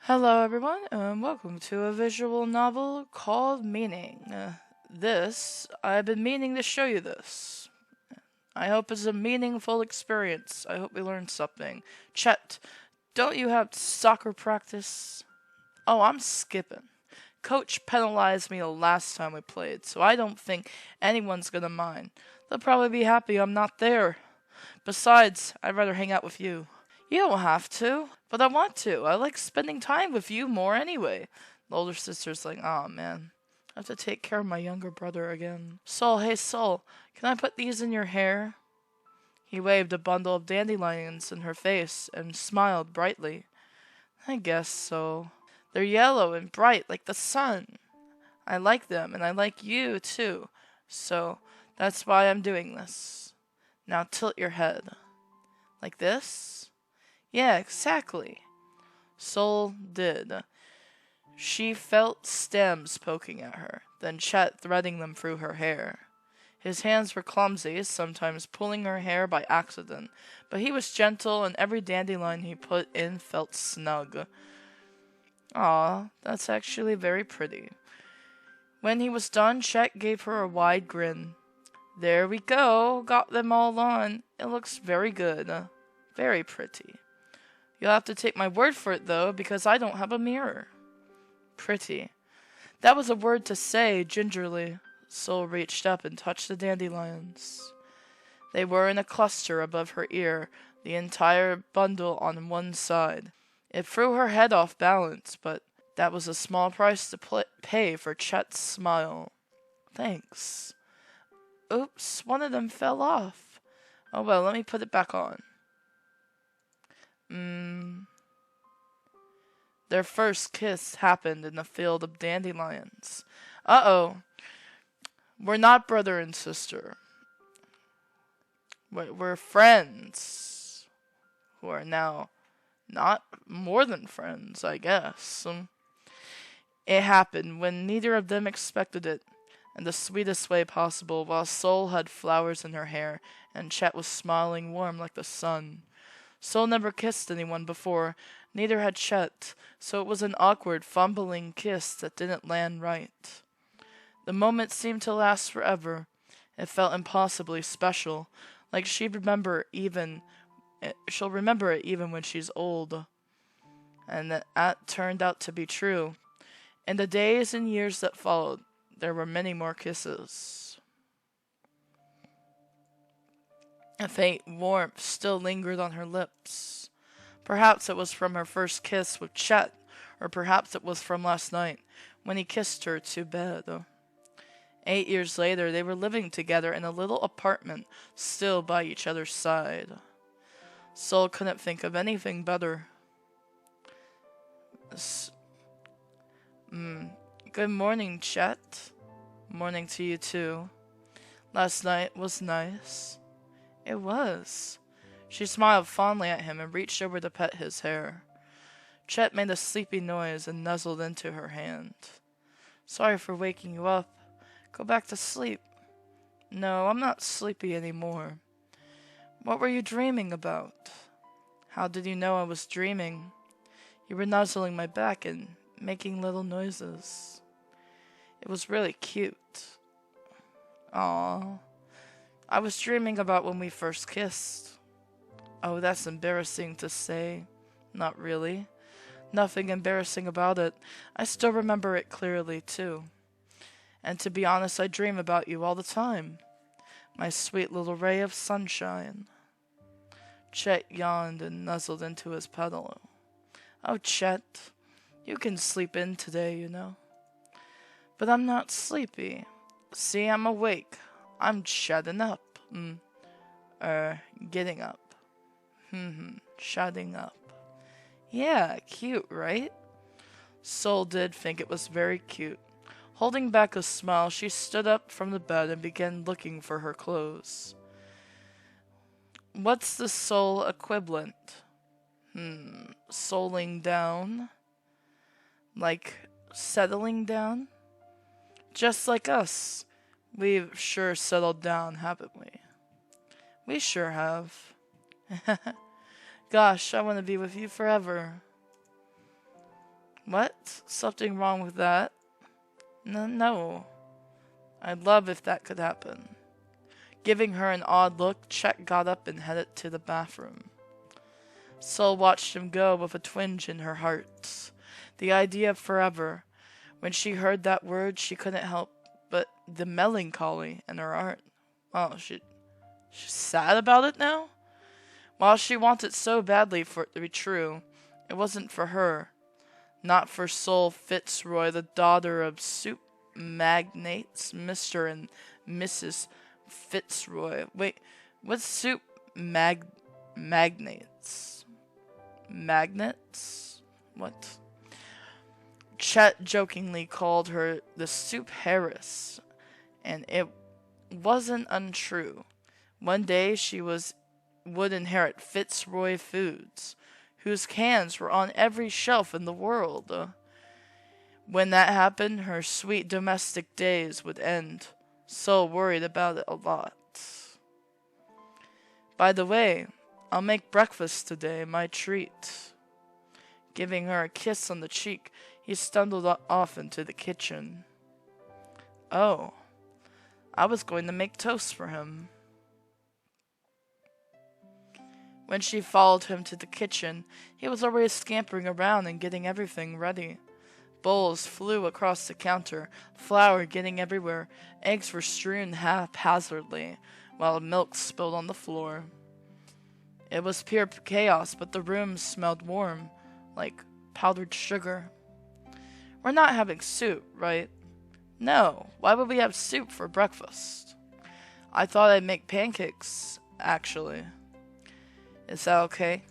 Hello, everyone, and welcome to a visual novel called Meaning. I've been meaning to show you this. I hope it's a meaningful experience. I hope we learn something. Chet, don't you have soccer practice? Oh, I'm skipping. Coach penalized me the last time we played, so I don't think anyone's gonna mind. They'll probably be happy I'm not there. Besides, I'd rather hang out with you. You don't have to, but I want to. I like spending time with you more anyway. The older sister's like, "Aw, man. I have to take care of my younger brother again." Soul, hey Soul, can I put these in your hair? He waved a bundle of dandelions in her face and smiled brightly. I guess so. They're yellow and bright like the sun. I like them, and I like you too. So that's why I'm doing this. Now tilt your head. Like this? Yeah, exactly. Soul did. She felt stems poking at her, then Chet threading them through her hair. His hands were clumsy, sometimes pulling her hair by accident, but he was gentle and every dandelion he put in felt snug. Aw, that's actually very pretty. When he was done, Chet gave her a wide grin. There we go, got them all on. It looks very good. Very pretty. You'll have to take my word for it, though, because I don't have a mirror. Pretty. That was a word to say, gingerly. Soul reached up and touched the dandelions. They were in a cluster above her ear, the entire bundle on one side. It threw her head off balance, but that was a small price to pay for Chet's smile. Thanks. Oops, one of them fell off. Oh well, let me put it back on. Their first kiss happened in a field of dandelions. Uh-oh. We're not brother and sister. We're friends. Who are now not more than friends, I guess. It happened when neither of them expected it, in the sweetest way possible, while Soul had flowers in her hair, and Chet was smiling warm like the sun. Soul never kissed anyone before, neither had Chet, so it was an awkward, fumbling kiss that didn't land right. The moment seemed to last forever. It felt impossibly special, like she'll remember it even when she's old. And that turned out to be true. In the days and years that followed, there were many more kisses. A faint warmth still lingered on her lips. Perhaps it was from her first kiss with Chet, or perhaps it was from last night, when he kissed her to bed. 8 years later, they were living together in a little apartment, still by each other's side. Soul couldn't think of anything better. Good morning, Chet. Morning to you, too. Last night was nice. It was. She smiled fondly at him and reached over to pet his hair. Chet made a sleepy noise and nuzzled into her hand. Sorry for waking you up. Go back to sleep. No, I'm not sleepy anymore. What were you dreaming about? How did you know I was dreaming? You were nuzzling my back and making little noises. It was really cute. Aww. I was dreaming about when we first kissed. Oh, that's embarrassing to say. Not really. Nothing embarrassing about it. I still remember it clearly, too. And to be honest, I dream about you all the time. My sweet little ray of sunshine. Chet yawned and nuzzled into his pillow. Oh, Chet, you can sleep in today, you know. But I'm not sleepy. See, I'm awake. I'm shutting up. Getting up. Shutting up. Yeah, cute, right? Soul did think it was very cute. Holding back a smile, she stood up from the bed and began looking for her clothes. What's the soul equivalent? Souling down? Like settling down? Just like us. We've sure settled down, haven't we? We sure have. Gosh, I want to be with you forever. What? Something wrong with that? No. I'd love if that could happen. Giving her an odd look, Chet got up and headed to the bathroom. Sol watched him go with a twinge in her heart. The idea of forever. When she heard that word, she couldn't help but the melancholy in her heart. Oh, she's sad about it now? While she wanted so badly for it to be true, it wasn't for her. Not for Sol Fitzroy, the daughter of soup magnates, Mr. and Mrs. Fitzroy. Wait, what's soup magnates? Magnets? What? Chet jokingly called her the Soup Harris, and it wasn't untrue. One day she would inherit Fitzroy Foods, whose cans were on every shelf in the world. When that happened, her sweet domestic days would end. Sol worried about it a lot. By the way, I'll make breakfast today, my treat. Giving her a kiss on the cheek, he stumbled off into the kitchen. Oh, I was going to make toast for him. When she followed him to the kitchen, he was already scampering around and getting everything ready. Bowls flew across the counter, flour getting everywhere, eggs were strewn haphazardly, while milk spilled on the floor. It was pure chaos, but the room smelled warm, like powdered sugar. We're not having soup, right? No, why would we have soup for breakfast? I thought I'd make pancakes, actually. Is that okay?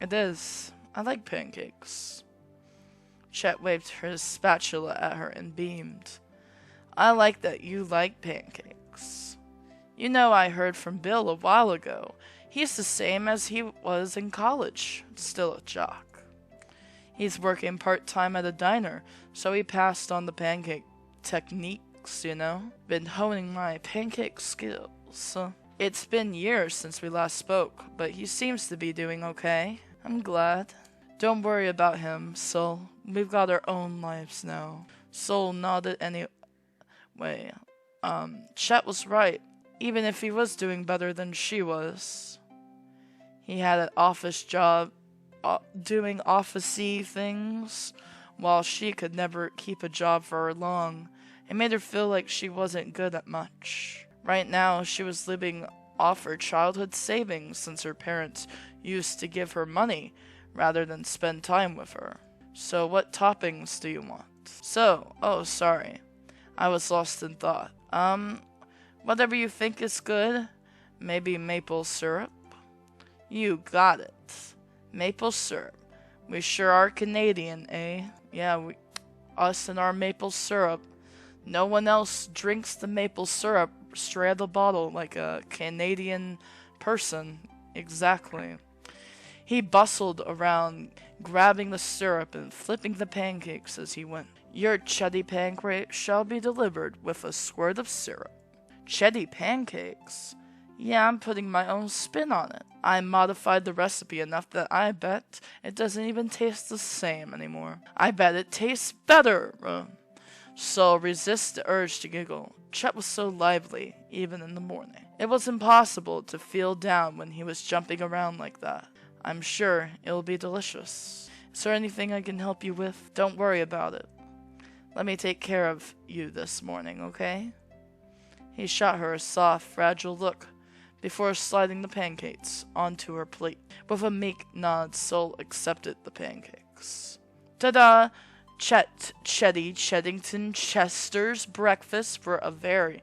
It is. I like pancakes. Chet waved his spatula at her and beamed. I like that you like pancakes. You know, I heard from Bill a while ago. He's the same as he was in college, still a jock. He's working part-time at a diner, so he passed on the pancake techniques, you know? Been honing my pancake skills. It's been years since we last spoke, but he seems to be doing okay. I'm glad. Don't worry about him, Sol. We've got our own lives now. Sol nodded anyway. Chet was right, even if he was doing better than she was. He had an office job, doing office-y things, while she could never keep a job for long. It made her feel like she wasn't good at much. Right now, she was living off her childhood savings since her parents used to give her money rather than spend time with her. So what toppings do you want? Sorry. I was lost in thought. Whatever you think is good. Maybe maple syrup? You got it. Maple syrup. We sure are Canadian, eh? Yeah, us and our maple syrup. No one else drinks the maple syrup straight out of the bottle like a Canadian person. Exactly. He bustled around, grabbing the syrup and flipping the pancakes as he went. Your Chetty pancake shall be delivered with a squirt of syrup. Chetty pancakes? Yeah, I'm putting my own spin on it. I modified the recipe enough that I bet it doesn't even taste the same anymore. I bet it tastes better. Sol resisted the urge to giggle. Chet was so lively, even in the morning. It was impossible to feel down when he was jumping around like that. I'm sure it'll be delicious. Is there anything I can help you with? Don't worry about it. Let me take care of you this morning, okay? He shot her a soft, fragile look before sliding the pancakes onto her plate. With a meek nod, Sol accepted the pancakes. Ta-da! Chetty Cheddington Chester's breakfast for a very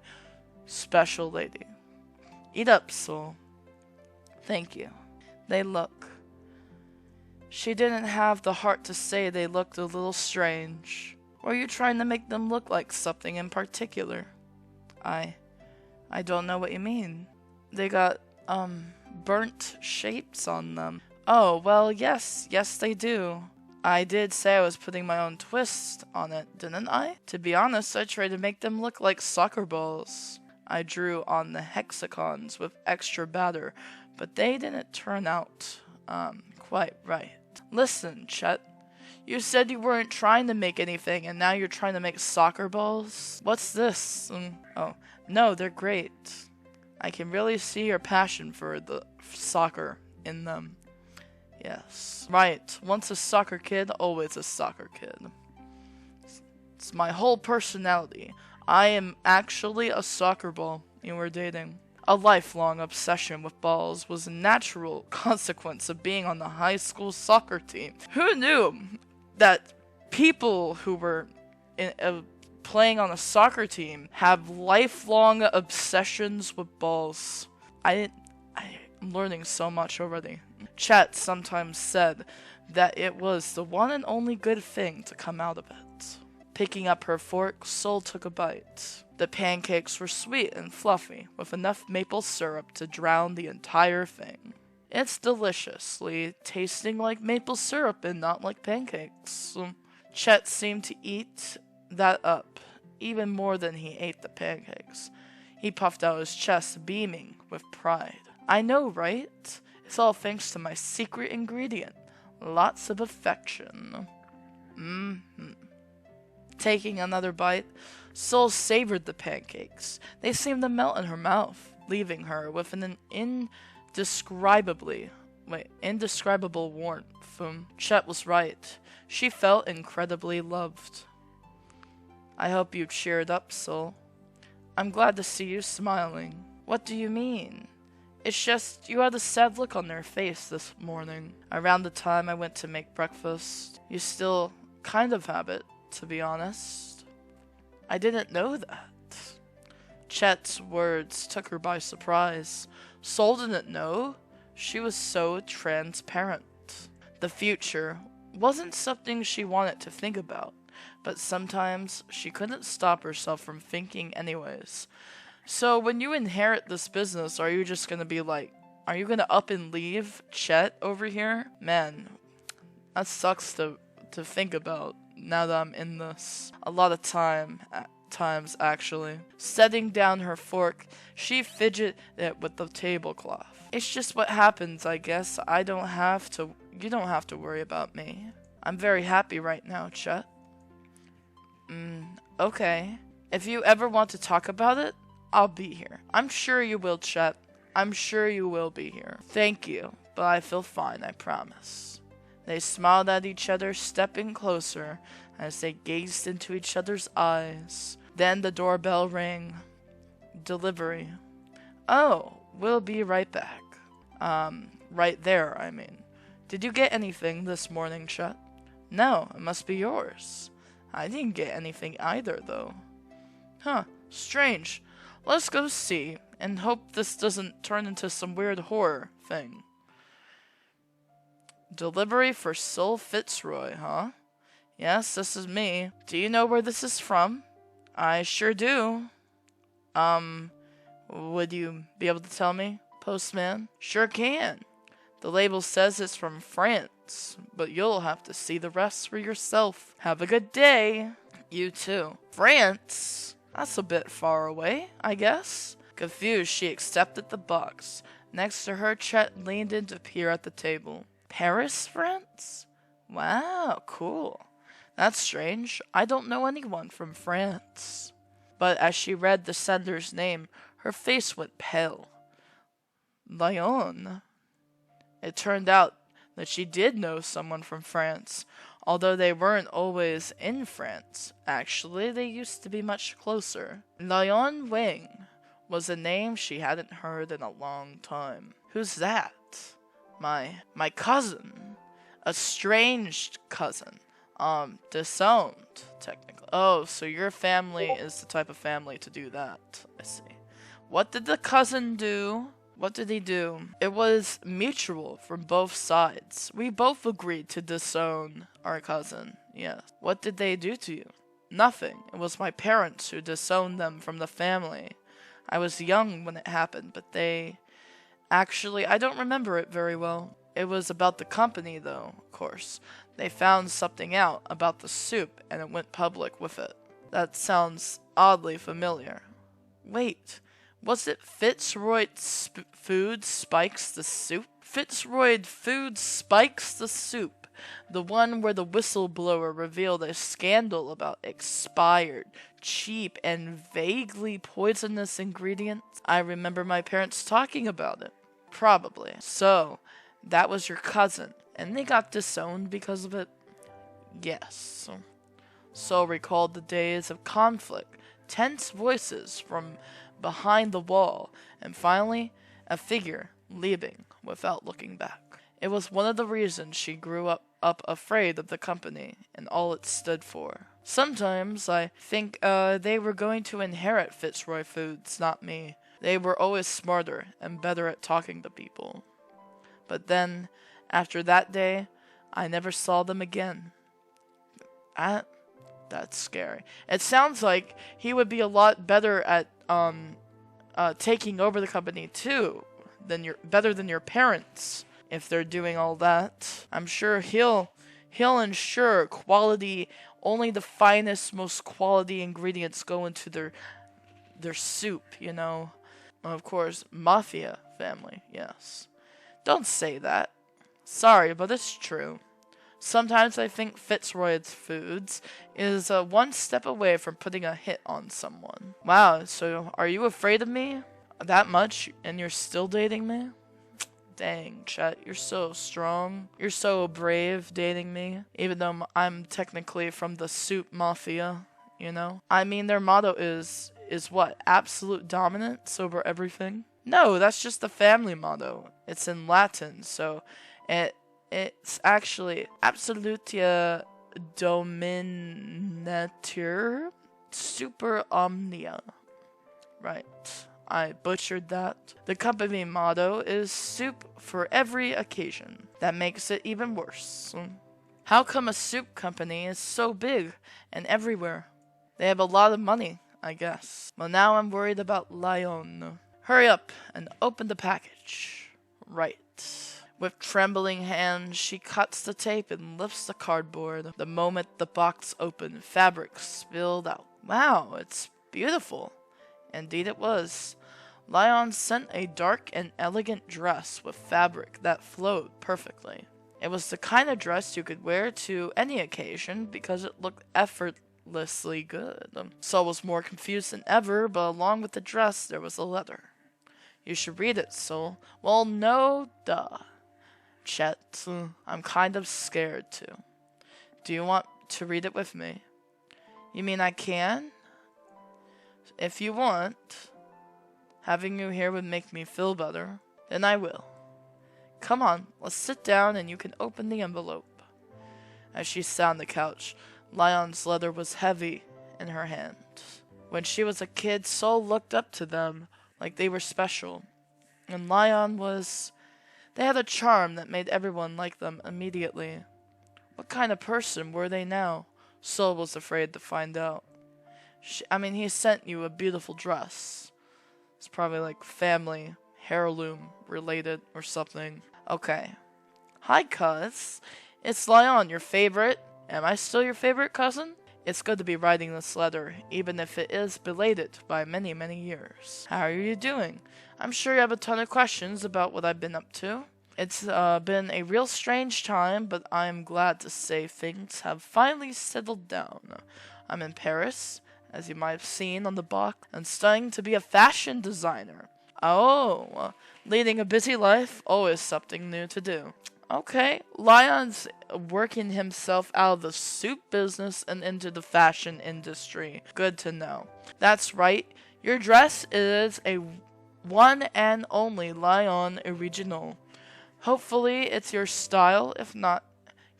special lady. Eat up, Sol. Thank you. She didn't have the heart to say they looked a little strange. Were you trying to make them look like something in particular? I don't know what you mean. They got, burnt shapes on them. Oh, well, yes they do. I did say I was putting my own twist on it, didn't I? To be honest, I tried to make them look like soccer balls. I drew on the hexagons with extra batter, but they didn't turn out, quite right. Listen, Chet, You said you weren't trying to make anything, and now you're trying to make soccer balls? What's this? Oh, no, they're great. I can really see your passion for the soccer in them. Yes. Right. Once a soccer kid, always a soccer kid. It's my whole personality. I am actually a soccer ball. You were dating. A lifelong obsession with balls was a natural consequence of being on the high school soccer team. Who knew that people who were playing on a soccer team have lifelong obsessions with balls? I'm learning so much already. Chet sometimes said that it was the one and only good thing to come out of it. Picking up her fork, Sol took a bite. The pancakes were sweet and fluffy, with enough maple syrup to drown the entire thing. It's deliciously tasting like maple syrup and not like pancakes. Chet seemed to eat that up, even more than he ate the pancakes. He puffed out his chest, beaming with pride. I know, right? It's all thanks to my secret ingredient. Lots of affection. Taking another bite, Sol savored the pancakes. They seemed to melt in her mouth, leaving her with an indescribable warmth. Chet was right. She felt incredibly loved. I hope you cheered up, Sol. I'm glad to see you smiling. What do you mean? It's just you had a sad look on their face this morning. Around the time I went to make breakfast, you still kind of have it, to be honest. I didn't know that. Chet's words took her by surprise. Sol didn't know. She was so transparent. The future wasn't something she wanted to think about, but sometimes she couldn't stop herself from thinking anyways. So when you inherit this business, are you just gonna be like, are you gonna up and leave Chet over here? Man, that sucks to think about now that I'm in this. A lot of times actually. Setting down her fork, she fidgeted with the tablecloth. It's just what happens, I guess. You don't have to worry about me. I'm very happy right now, Chet. Okay. If you ever want to talk about it, I'll be here. I'm sure you will, Chet. I'm sure you will be here. Thank you, but I feel fine, I promise. They smiled at each other, stepping closer as they gazed into each other's eyes. Then the doorbell rang. Delivery. Oh, we'll be right back. Right there, I mean. Did you get anything this morning, Chet? No, it must be yours. I didn't get anything either, though. Huh, strange. Let's go see, and hope this doesn't turn into some weird horror thing. Delivery for Sol Fitzroy, huh? Yes, this is me. Do you know where this is from? I sure do. Would you be able to tell me, postman? Sure can. The label says it's from France, but you'll have to see the rest for yourself. Have a good day. You too. France? That's a bit far away, I guess. Confused, she accepted the box. Next to her, Chet leaned in to peer at the table. Paris, France? Wow, cool. That's strange. I don't know anyone from France. But as she read the sender's name, her face went pale. Lyon. It turned out that she did know someone from France, although they weren't always in France. Actually, they used to be much closer. Lyon Wing was a name she hadn't heard in a long time. Who's that? My cousin. A strange cousin. Disowned, technically. Oh, so your family is the type of family to do that. I see. What did the cousin do? What did he do? It was mutual from both sides. We both agreed to disown our cousin. Yes. What did they do to you? Nothing. It was my parents who disowned them from the family. I was young when it happened, but they... Actually, I don't remember it very well. It was about the company, though, of course. They found something out about the soup, and it went public with it. That sounds oddly familiar. Wait, was it Fitzroy Food Spikes the Soup? Fitzroy Food Spikes the Soup. The one where the whistleblower revealed a scandal about expired, cheap, and vaguely poisonous ingredients? I remember my parents talking about it. Probably. So, that was your cousin, and they got disowned because of it? Yes. Sol recalled the days of conflict, tense voices from behind the wall, and finally, a figure leaving without looking back. It was one of the reasons she grew up afraid of the company and all it stood for. Sometimes I think they were going to inherit Fitzroy Foods, not me. They were always smarter and better at talking to people. But then, after that day, I never saw them again. That's scary. It sounds like he would be a lot better at taking over the company too, better than your parents. If they're doing all that, I'm sure he'll ensure quality. Only the finest, most quality ingredients go into their soup. You know, of course, Mafia family. Yes, don't say that. Sorry, but it's true. Sometimes I think Fitzroy's Foods is one step away from putting a hit on someone. Wow, so are you afraid of me that much and you're still dating me? Dang, Chet, you're so strong. You're so brave dating me, even though I'm technically from the soup mafia, you know? I mean, their motto is what? Absolute dominance over everything? No, that's just the family motto. It's in Latin, so it's actually Absolutia Dominatur Super Omnia. Right. I butchered that. The company motto is soup for every occasion. That makes it even worse. How come a soup company is so big and everywhere? They have a lot of money, I guess. Well, now I'm worried about Lion. Hurry up and open the package. Right. With trembling hands, she cuts the tape and lifts the cardboard. The moment the box opened, fabric spilled out. Wow, it's beautiful. Indeed it was. Lion sent a dark and elegant dress with fabric that flowed perfectly. It was the kind of dress you could wear to any occasion because it looked effortlessly good. Sol was more confused than ever, but along with the dress there was a letter. You should read it, Sol. Well, no, duh. Chet, I'm kind of scared too. Do you want to read it with me? You mean I can? If you want. Having you here would make me feel better. Then I will. Come on, let's sit down and you can open the envelope. As she sat on the couch, Lion's letter was heavy in her hand. When she was a kid, Sol looked up to them like they were special. And Lion was... They had a charm that made everyone like them immediately. What kind of person were they now? Sol was afraid to find out. He sent you a beautiful dress. It's probably like family, heirloom related or something. Okay. Hi, cuz. It's Lion, your favorite. Am I still your favorite cousin? It's good to be writing this letter, even if it is belated by many, many years. How are you doing? I'm sure you have a ton of questions about what I've been up to. It's been a real strange time, but I'm glad to say things have finally settled down. I'm in Paris, as you might have seen on the box, and studying to be a fashion designer. Oh, leading a busy life, always something new to do. Okay, Lion's working himself out of the soup business and into the fashion industry. Good to know. That's right, your dress is a one and only Lion original. Hopefully it's your style, if not,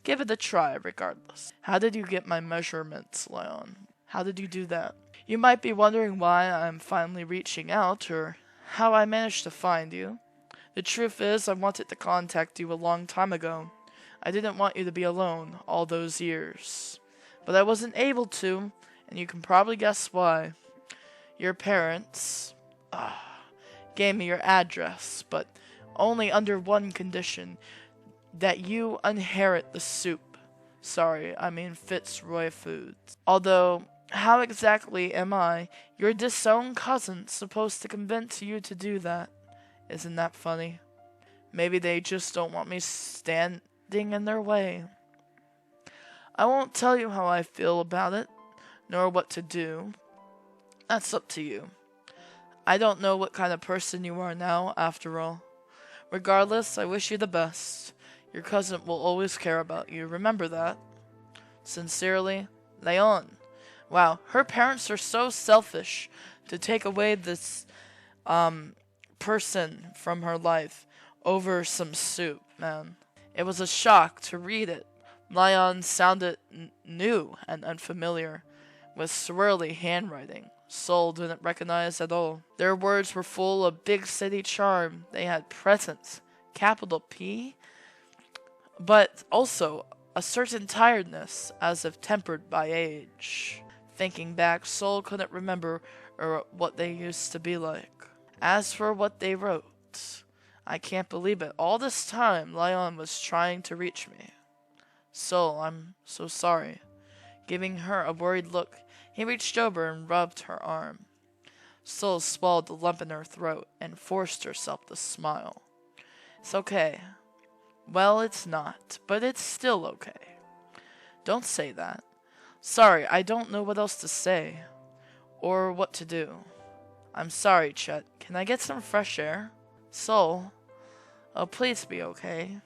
give it a try regardless. How did you get my measurements, Lion? How did you do that? You might be wondering why I'm finally reaching out, or how I managed to find you. The truth is, I wanted to contact you a long time ago. I didn't want you to be alone all those years. But I wasn't able to, and you can probably guess why. Your parents gave me your address, but only under one condition, that you inherit the soup. Sorry, I mean Fitzroy Foods. Although, how exactly am I, your disowned cousin, supposed to convince you to do that? Isn't that funny? Maybe they just don't want me standing in their way. I won't tell you how I feel about it, nor what to do. That's up to you. I don't know what kind of person you are now, after all. Regardless, I wish you the best. Your cousin will always care about you, remember that. Sincerely, Leon. Wow, her parents are so selfish to take away this, person from her life over some soup, man. It was a shock to read it. Leon sounded new and unfamiliar, with swirly handwriting. Sol didn't recognize at all. Their words were full of big city charm. They had presence, capital P, but also a certain tiredness, as if tempered by age. Thinking back, Sol couldn't remember what they used to be like. As for what they wrote, I can't believe it. All this time, Leon was trying to reach me. Sol, I'm so sorry. Giving her a worried look, he reached over and rubbed her arm. Sol swallowed the lump in her throat and forced herself to smile. It's okay. Well, it's not, but it's still okay. Don't say that. Sorry, I don't know what else to say. Or what to do. I'm sorry, Chet. Can I get some fresh air? Sol? Oh, please be okay.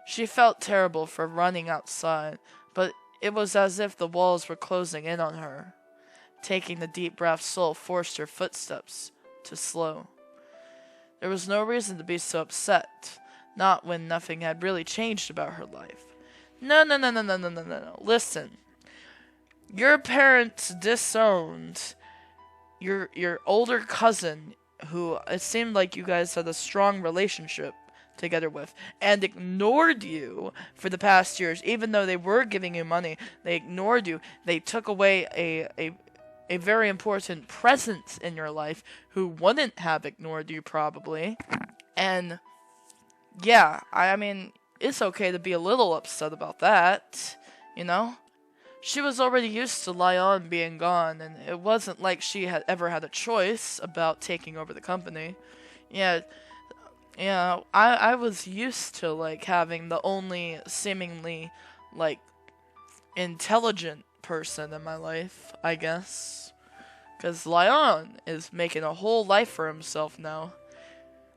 She felt terrible for running outside, but it was as if the walls were closing in on her. Taking the deep breath, Sol forced her footsteps to slow. There was no reason to be so upset, not when nothing had really changed about her life. No. Listen. Your parents disowned your older cousin, who it seemed like you guys had a strong relationship together with, and ignored you for the past years. Even though they were giving you money, they ignored you. They took away a very important presence in your life who wouldn't have ignored you probably. And yeah, I mean, it's okay to be a little upset about that, you know? She was already used to Leon being gone, and it wasn't like she had ever had a choice about taking over the company. Yeah, I was used to, like, having the only seemingly, like, intelligent person in my life, I guess. Because Leon is making a whole life for himself now.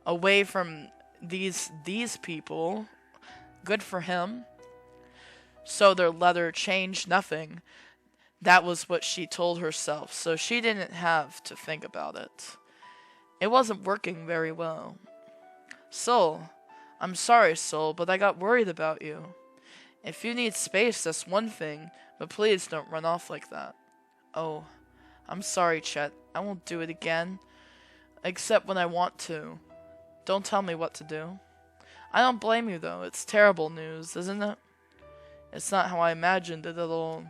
Away from these people. Good for him. So their letter changed nothing. That was what she told herself, so she didn't have to think about it. It wasn't working very well. Sol, I'm sorry, Sol, but I got worried about you. If you need space, that's one thing, but please don't run off like that. Oh, I'm sorry, Chet. I won't do it again. Except when I want to. Don't tell me what to do. I don't blame you, though. It's terrible news, isn't it? It's not how I imagined it at all.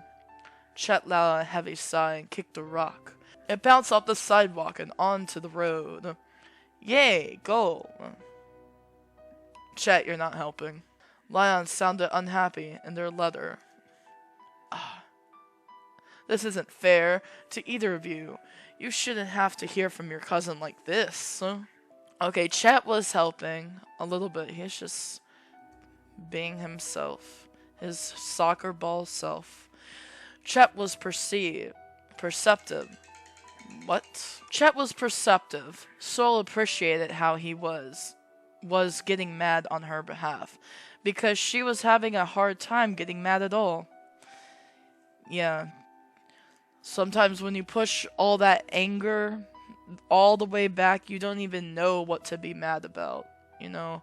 Chet let out a heavy sigh and kicked a rock. It bounced off the sidewalk and onto the road. Yay, goal. Chet, you're not helping. Leon sounded unhappy in their letter. This isn't fair to either of you. You shouldn't have to hear from your cousin like this. Okay, Chet was helping a little bit. He's just being himself. His soccer ball self. Chet was perceptive. What? Chet was perceptive. Sol appreciated how he was getting mad on her behalf, because she was having a hard time getting mad at all. Yeah. Sometimes when you push all that anger all the way back, you don't even know what to be mad about. You know,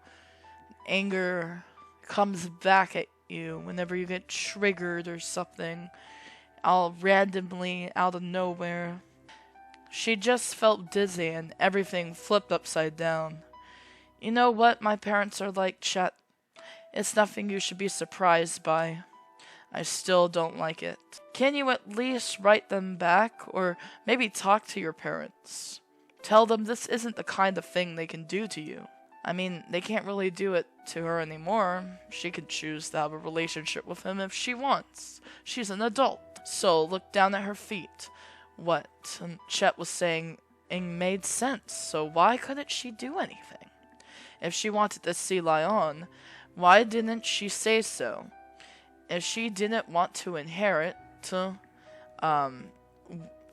anger comes back at you whenever you get triggered or something, all randomly out of nowhere. She just felt dizzy and everything flipped upside down. You know what my parents are like, Chet? It's nothing you should be surprised by. I still don't like it. Can you at least write them back, or maybe talk to your parents? Tell them this isn't the kind of thing they can do to you. I mean, they can't really do it to her anymore. She can choose to have a relationship with him if she wants. She's an adult. So looked down at her feet. What Chet was saying made sense, so why couldn't she do anything? If she wanted to see Leon, why didn't she say so? if she didn't want to inherit, um,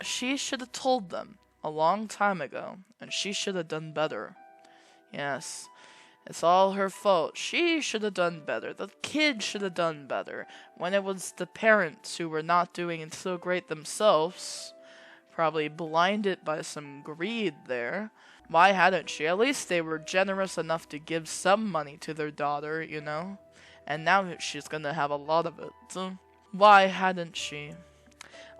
she should have told them a long time ago, and she should have done better. Yes, it's all her fault. She should have done better. The kid should have done better. When it was the parents who were not doing it so great themselves, probably blinded by some greed there. Why hadn't she? At least they were generous enough to give some money to their daughter, you know? And now she's gonna have a lot of it. So why hadn't she?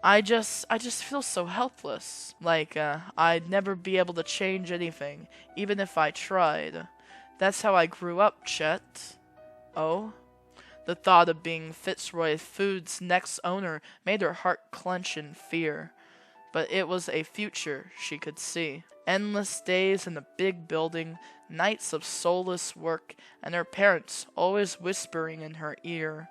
I just feel so helpless. Like, I'd never be able to change anything, even if I tried. That's how I grew up, Chet. Oh? The thought of being Fitzroy Foods' next owner made her heart clench in fear. But it was a future she could see. Endless days in a big building, nights of soulless work, and her parents always whispering in her ear.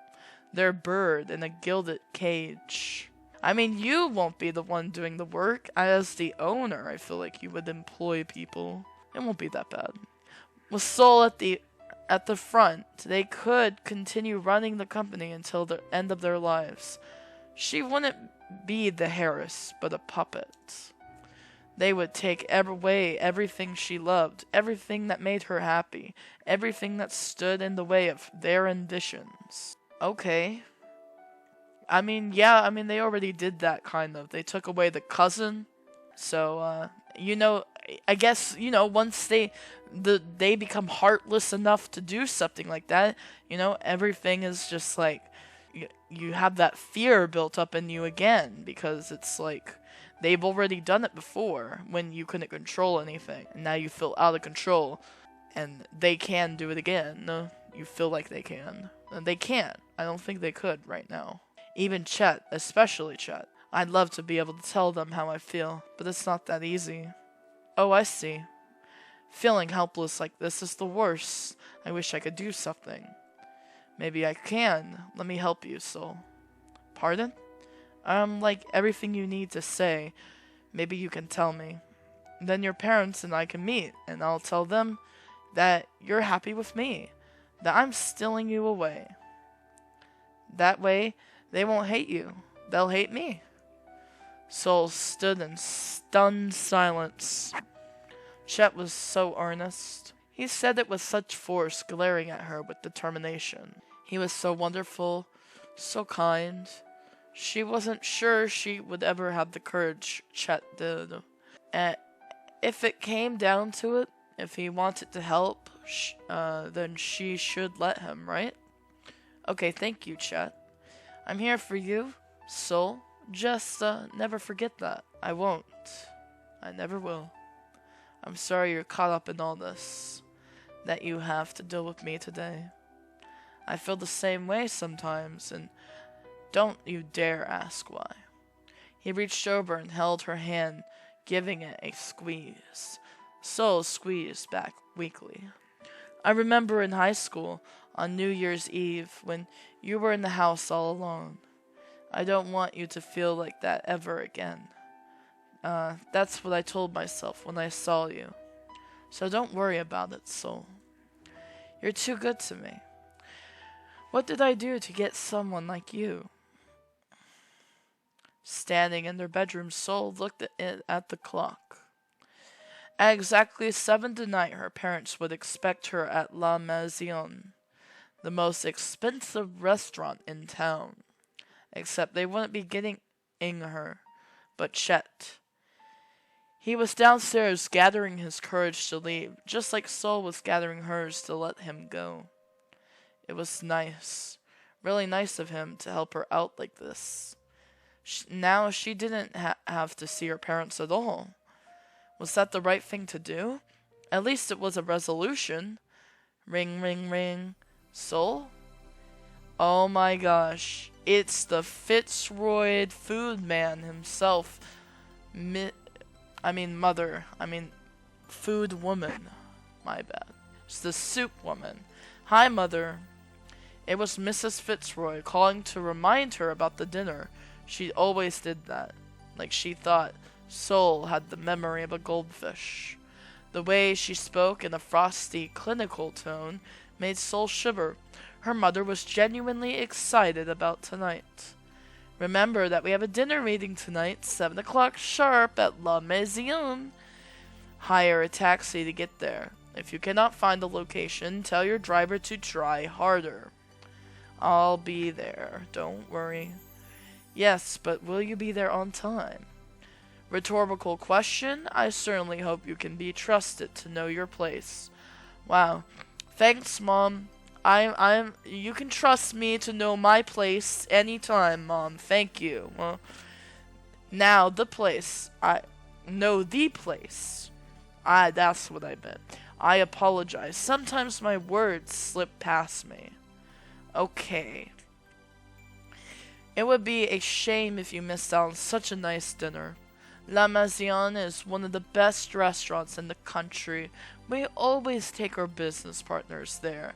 Their bird in a gilded cage. I mean, you won't be the one doing the work. As the owner, I feel like you would employ people. It won't be that bad. With Soul at the front, they could continue running the company until the end of their lives. She wouldn't be the Harris, but a puppet. They would take away everything she loved, everything that made her happy, everything that stood in the way of their ambitions. Okay. I mean, they already did that, kind of. They took away the cousin. So, I guess, once they become heartless enough to do something like that, everything is just like, you have that fear built up in you again, because it's like, they've already done it before, when you couldn't control anything, and now you feel out of control, and they can do it again. No, you feel like they can. And they can't. I don't think they could right now. Even Chet, especially Chet. I'd love to be able to tell them how I feel, but it's not that easy. Oh, I see. Feeling helpless like this is the worst. I wish I could do something. Maybe I can. Let me help you, Soul. Pardon? Like everything you need to say. Maybe you can tell me. Then your parents and I can meet, and I'll tell them that you're happy with me. That I'm stealing you away. That way, they won't hate you. They'll hate me. Soul stood in stunned silence. Chet was so earnest. He said it with such force, glaring at her with determination. He was so wonderful, so kind. She wasn't sure she would ever have the courage Chet did. And if it came down to it, if he wanted to help, then she should let him, right? Okay, thank you, Chet. I'm here for you, Soul. Just, never forget that. I won't. I never will. I'm sorry you're caught up in all this, that you have to deal with me today. I feel the same way sometimes, and don't you dare ask why. He reached over and held her hand, giving it a squeeze. Soul squeezed back weakly. I remember in high school, on New Year's Eve, when you were in the house all alone. I don't want you to feel like that ever again. That's what I told myself when I saw you. So don't worry about it, Soul. You're too good to me. What did I do to get someone like you? Standing in their bedroom, Soul looked at the clock. At exactly 7 tonight, her parents would expect her at La Maison, the most expensive restaurant in town. Except they wouldn't be getting her, but Chet. He was downstairs gathering his courage to leave, just like Soul was gathering hers to let him go. It was nice, really nice of him to help her out like this. Now she didn't have to see her parents at all. Was that the right thing to do? At least it was a resolution. Ring, ring, ring. Soul? Oh my gosh. It's the Fitzroy food man himself. Food woman. My bad. It's the soup woman. Hi, Mother. It was Mrs. Fitzroy calling to remind her about the dinner. She always did that. Like she thought Soul had the memory of a goldfish. The way she spoke in a frosty, clinical tone made Soul shiver. Her mother was genuinely excited about tonight. Remember that we have a dinner meeting tonight, 7 o'clock sharp at La Maison. Hire a taxi to get there. If you cannot find the location, tell your driver to try harder. I'll be there, don't worry. Yes, but will you be there on time? Rhetorical question. I certainly hope you can be trusted to know your place. Wow. Thanks, Mom. You can trust me to know my place anytime, Mom. Thank you. Well, now the place. I know the place. That's what I meant. I apologize. Sometimes my words slip past me. Okay. It would be a shame if you missed out on such a nice dinner. La Maison is one of the best restaurants in the country. We always take our business partners there.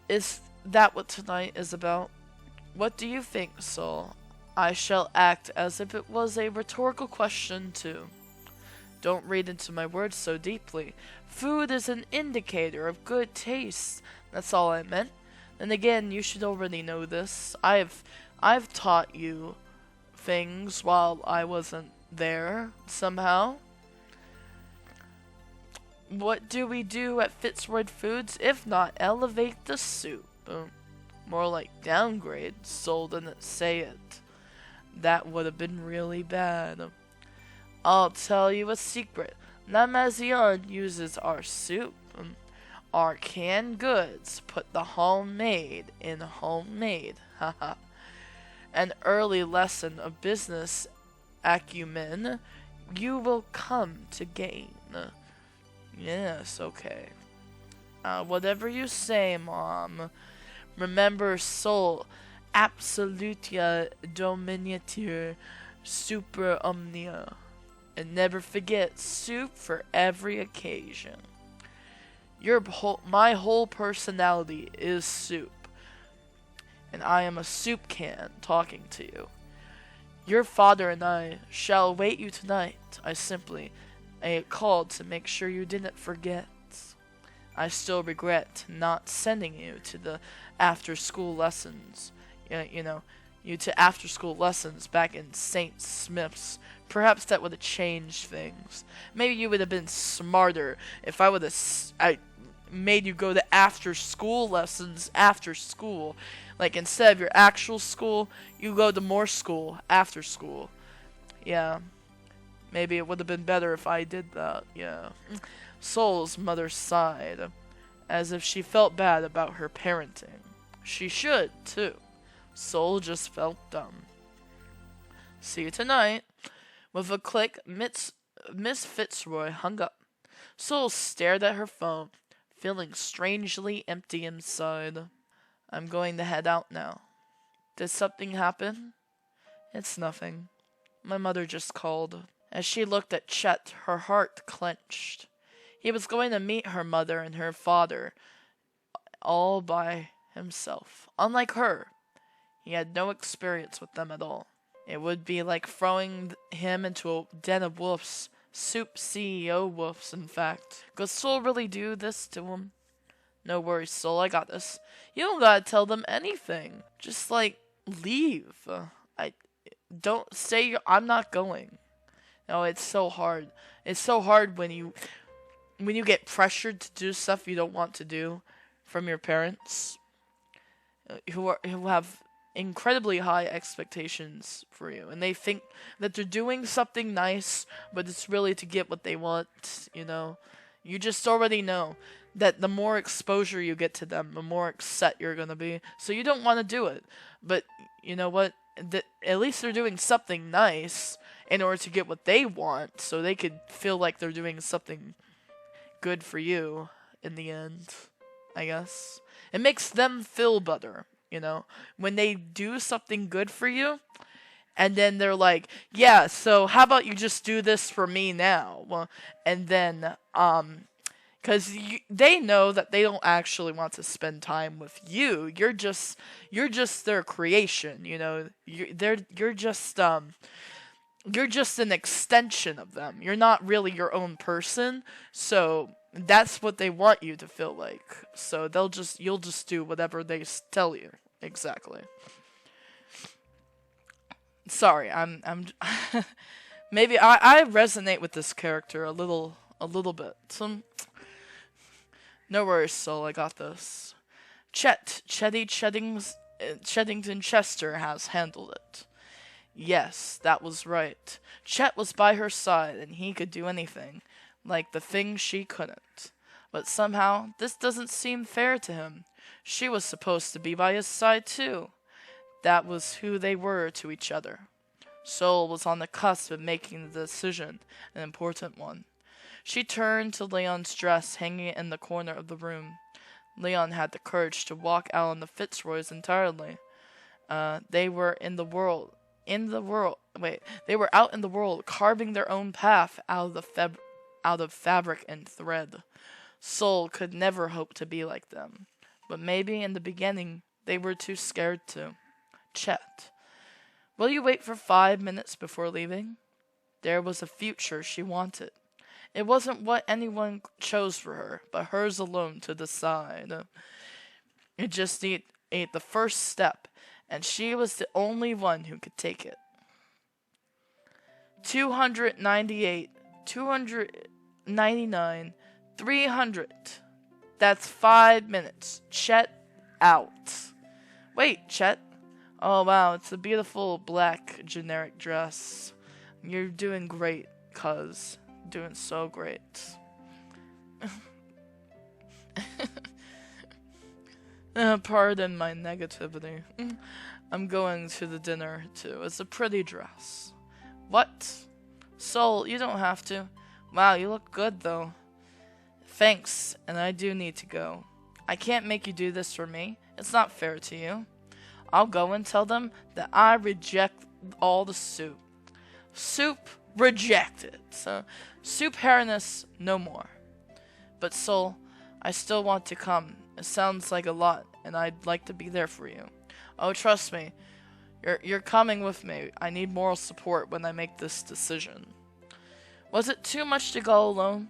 Is that what tonight is about? What do you think, Sol? I shall act as if it was a rhetorical question, too. Don't read into my words so deeply. Food is an indicator of good taste. That's all I meant. And again, you should already know this. I've taught you things while I wasn't there, somehow. What do we do at Fitzroy Foods if not elevate the soup? More like downgrade. Sol didn't say it. That would have been really bad. I'll tell you a secret. La Maison uses our soup. Our canned goods. Put the homemade in homemade. Haha. An early lesson of business acumen you will come to gain. Yes, okay. Whatever you say, Mom. Remember, Sol, absolutia dominatur super omnia. And never forget, soup for every occasion. My whole personality is soup. And I am a soup can talking to you. Your father and I shall await you tonight. I called to make sure you didn't forget. I still regret not sending you to the after-school lessons. You to after-school lessons back in St. Smith's. Perhaps that would have changed things. Maybe you would have been smarter if I would have made you go to after-school lessons after school. Like, instead of your actual school, you go to more school after school. Yeah. Maybe it would have been better if I did that, yeah. Sol's mother sighed, as if she felt bad about her parenting. She should, too. Sol just felt dumb. See you tonight. With a click, Miss Fitzroy hung up. Sol stared at her phone, feeling strangely empty inside. I'm going to head out now. Did something happen? It's nothing. My mother just called. As she looked at Chet, her heart clenched. He was going to meet her mother and her father all by himself. Unlike her, he had no experience with them at all. It would be like throwing him into a den of wolves. Soup CEO wolves, in fact. Could Sol really do this to him? No worries, Sol, I got this. You don't gotta tell them anything. Just, leave. Don't say I'm not going. No, it's so hard. It's so hard when you get pressured to do stuff you don't want to do from your parents, who have incredibly high expectations for you, and they think that they're doing something nice, but it's really to get what they want. You just already know that the more exposure you get to them, the more upset you're gonna be. So you don't want to do it, but you know what? At least they're doing something nice in order to get what they want, so they could feel like they're doing something good for you in the end, I guess. It makes them feel better, when they do something good for you, and then they're like, yeah, so how about you just do this for me now? Well, and then, because they know that they don't actually want to spend time with you. You're just their creation, You're just an extension of them. You're not really your own person. So That's what they want you to feel like. So you'll just do whatever they tell you. Exactly. Sorry, I'm maybe I resonate with this character a little bit. No worries, Soul, I got this. Cheddington Chester has handled it. Yes, that was right. Chet was by her side, and he could do anything, like the thing she couldn't. But somehow, this doesn't seem fair to him. She was supposed to be by his side, too. That was who they were to each other. Soul was on the cusp of making the decision, an important one. She turned to Leon's dress hanging in the corner of the room. Leon had the courage to walk out on the Fitzroys entirely. They were they were out in the world, carving their own path out of fabric and thread. Soul could never hope to be like them, but maybe in the beginning they were too scared to. Chet, will you wait for 5 minutes before leaving? There was a future she wanted. It wasn't what anyone chose for her, but hers alone to decide. It just ate the first step, and she was the only one who could take it. 298, 299, 300. That's 5 minutes. Chet out. Wait, Chet. Oh wow, it's a beautiful black generic dress. You're doing great, cuz. Doing so great. Pardon my negativity. I'm going to the dinner, too. It's a pretty dress. What? Soul, you don't have to. Wow, you look good, though. Thanks, and I do need to go. I can't make you do this for me. It's not fair to you. I'll go and tell them that I reject all the soup. Soup rejected. So, soup Harness, no more. But Soul, I still want to come. It sounds like a lot, and I'd like to be there for you. Oh, trust me. You're coming with me. I need moral support when I make this decision. Was it too much to go alone?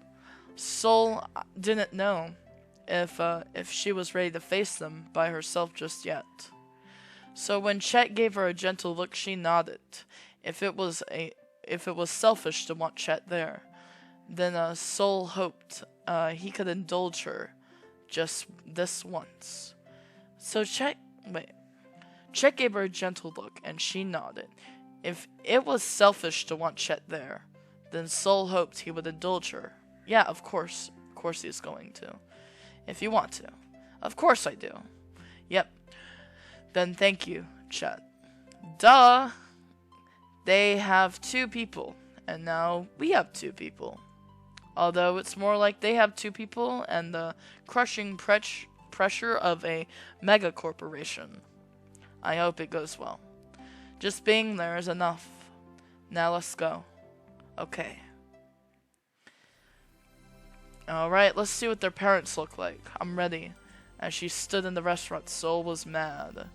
Soul didn't know if she was ready to face them by herself just yet. So when Chet gave her a gentle look, she nodded. If it was selfish to want Chet there, then Soul hoped he could indulge her just this once. So Chet gave her a gentle look, and she nodded. If it was selfish to want Chet there, then Soul hoped he would indulge her. Yeah, of course he's going to. If you want to. Of course I do. Yep. Then thank you, Chet. Duh! They have 2 people, and now we have 2 people. Although it's more like they have 2 people and the crushing pressure of a mega corporation. I hope it goes well. Just being there is enough. Now let's go. Okay. Alright, let's see what their parents look like. I'm ready. As she stood in the restaurant, Soul was mad.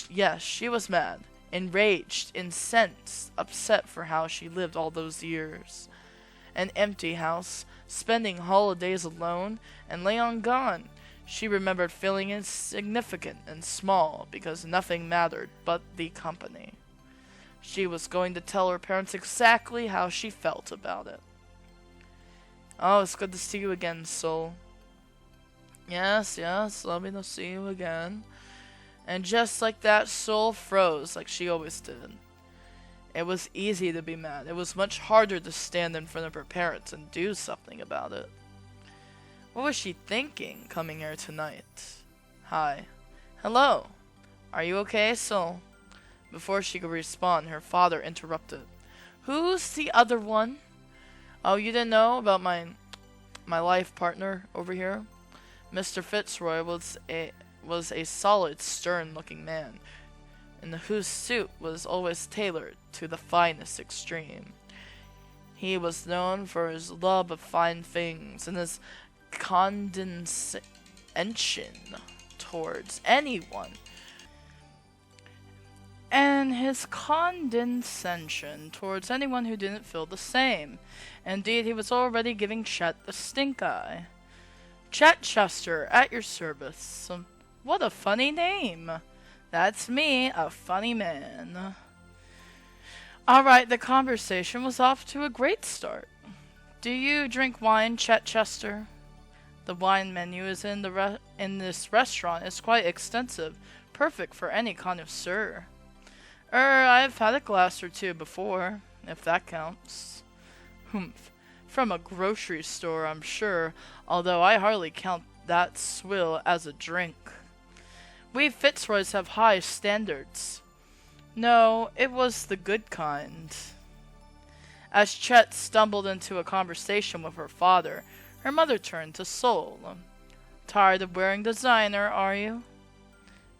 Yes, she was mad. Enraged, incensed, upset for how she lived all those years. An empty house, spending holidays alone, and Leon gone. She remembered feeling insignificant and small because nothing mattered but the company. She was going to tell her parents exactly how she felt about it. Oh, it's good to see you again, Soul. Yes, lovely to see you again. And just like that, Soul froze like she always did. It was easy to be mad. It was much harder to stand in front of her parents and do something about it. What was she thinking coming here tonight? Hi. Hello. Are you okay, Soul? Before she could respond, her father interrupted. Who's the other one? Oh, you didn't know about my life partner over here? Mr. Fitzroy was a solid, stern-looking man, and whose suit was always tailored to the finest extreme. He was known for his love of fine things and his condescension towards anyone. And and his condescension towards anyone who didn't feel the same. Indeed, he was already giving Chet the stink eye. Chet Chester, at your service. What a funny name. That's me, a funny man. Alright, the conversation was off to a great start. Do you drink wine, Chet Chester? The wine menu is in this restaurant is quite extensive, perfect for any connoisseur. I've had a glass or two before, if that counts. Humph. From a grocery store, I'm sure, although I hardly count that swill as a drink. We Fitzroys have high standards. No, it was the good kind. As Chet stumbled into a conversation with her father, her mother turned to Sol. Tired of wearing designer, are you?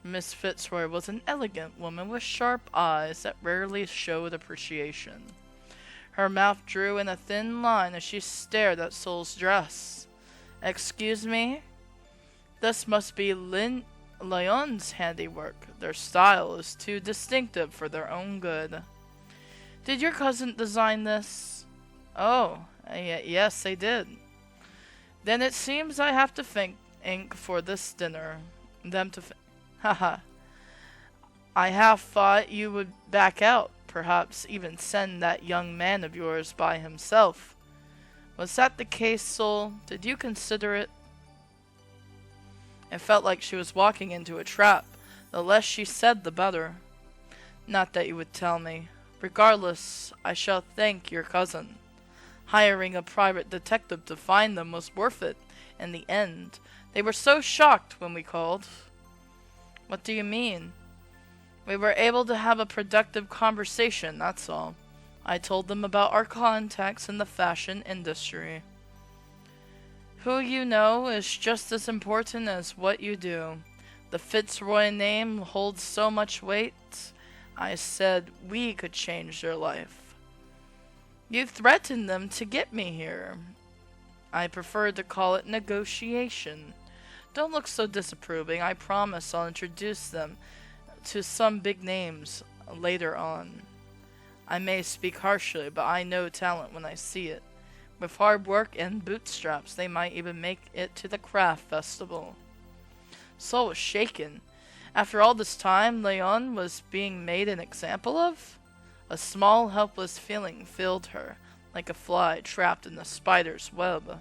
Miss Fitzroy was an elegant woman with sharp eyes that rarely showed appreciation. Her mouth drew in a thin line as she stared at Sol's dress. Excuse me? This must be Leon's handiwork. Their style is too distinctive for their own good. Did your cousin design this? Oh, yes, they did. Then it seems I have to thank Ink for this dinner. Haha. I half thought you would back out, perhaps even send that young man of yours by himself. Was that the case, Sol? Did you consider it? It felt like she was walking into a trap. The less she said, the better. Not that you would tell me. Regardless, I shall thank your cousin. Hiring a private detective to find them was worth it in the end. They were so shocked when we called. What do you mean? We were able to have a productive conversation, that's all. I told them about our contacts in the fashion industry. Who you know is just as important as what you do. The Fitzroy name holds so much weight. I said we could change their life. You threatened them to get me here. I prefer to call it negotiation. Don't look so disapproving. I promise I'll introduce them to some big names later on. I may speak harshly, but I know talent when I see it. With hard work and bootstraps, they might even make it to the craft festival. Sol was shaken. After all this time, Leon was being made an example of? A small, helpless feeling filled her, like a fly trapped in a spider's web.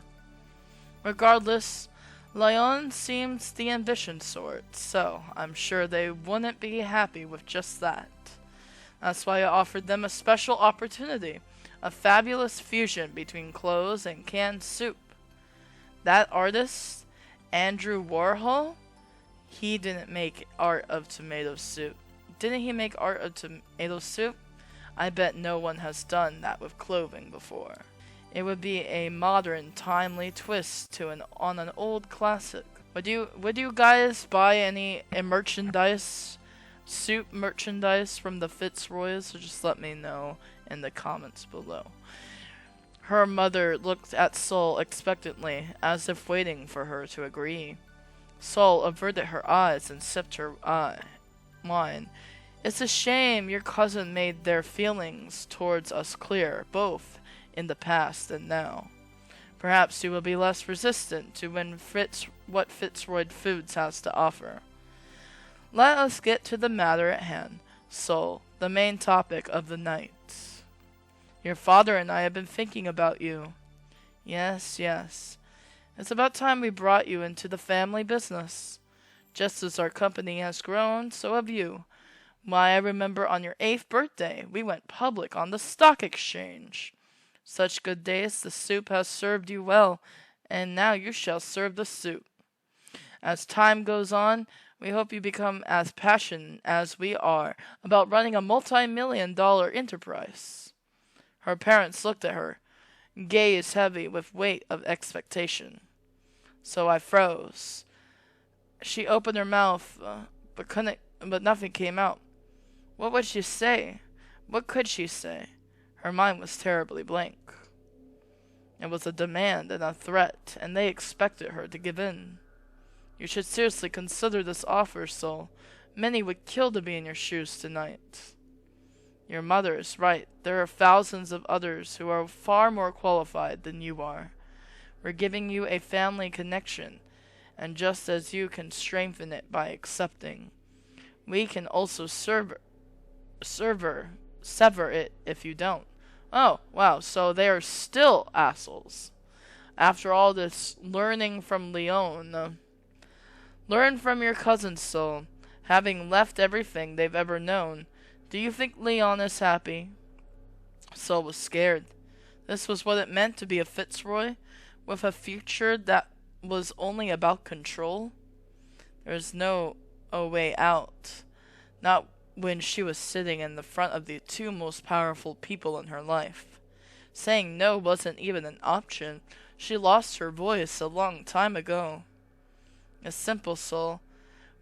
Regardless, Leon seems the ambition sort, so I'm sure they wouldn't be happy with just that. That's why I offered them a special opportunity, a fabulous fusion between clothes and canned soup. That artist, Andrew Warhol, he didn't make art of tomato soup. Didn't he make art of tomato soup? I bet no one has done that with clothing before. It would be a modern, timely twist on an old classic. Would you guys buy any merchandise, soup merchandise from the Fitzroys? So just let me know in the comments below. Her mother looked at Sol expectantly, as if waiting for her to agree. Sol averted her eyes and sipped her wine. It's a shame your cousin made their feelings towards us clear, both in the past and now. Perhaps you will be less resistant to what Fitzroy Foods has to offer. Let us get to the matter at hand, Sol, the main topic of the night. Your father and I have been thinking about you. Yes. It's about time we brought you into the family business. Just as our company has grown, so have you. Why, I remember on your 8th birthday, we went public on the stock exchange. Such good days, the soup has served you well, and now you shall serve the soup. As time goes on, we hope you become as passionate as we are about running a multi-million-dollar enterprise. Her parents looked at her, gaze heavy with weight of expectation. So I froze. She opened her mouth, but nothing came out. What would she say? What could she say? Her mind was terribly blank. It was a demand and a threat, and they expected her to give in. You should seriously consider this offer, Sol. Many would kill to be in your shoes tonight. Your mother is right. There are thousands of others who are far more qualified than you are. We're giving you a family connection, and just as you can strengthen it by accepting, we can also sever it if you don't. Oh, wow, so they are still assholes. After all this learning from Leon, learn from your cousin Sol. Having left everything they've ever known, do you think Leon is happy? Sol was scared. This was what it meant to be a Fitzroy, with a future that was only about control. There was no way out. Not when she was sitting in the front of the two most powerful people in her life. Saying no wasn't even an option. She lost her voice a long time ago. A simple soul.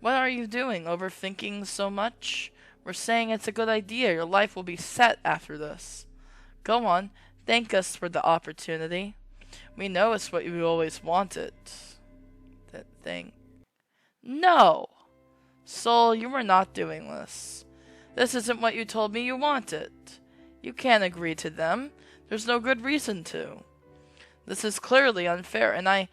What are you doing, overthinking so much? We're saying it's a good idea. Your life will be set after this. Go on, thank us for the opportunity. We know it's what you always wanted. That thing. No! Sol, you were not doing this. This isn't what you told me you wanted. You can't agree to them. There's no good reason to. This is clearly unfair, and I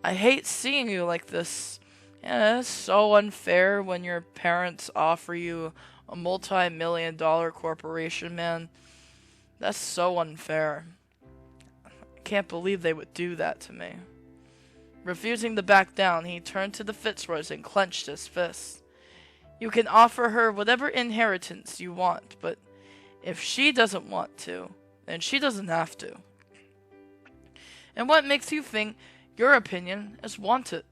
hate seeing you like this. Yeah, it's so unfair when your parents offer you a multi-million-dollar corporation, man. That's so unfair. I can't believe they would do that to me. Refusing to back down, he turned to the Fitzroys and clenched his fist. You can offer her whatever inheritance you want, but if she doesn't want to, then she doesn't have to. And what makes you think your opinion is wanted?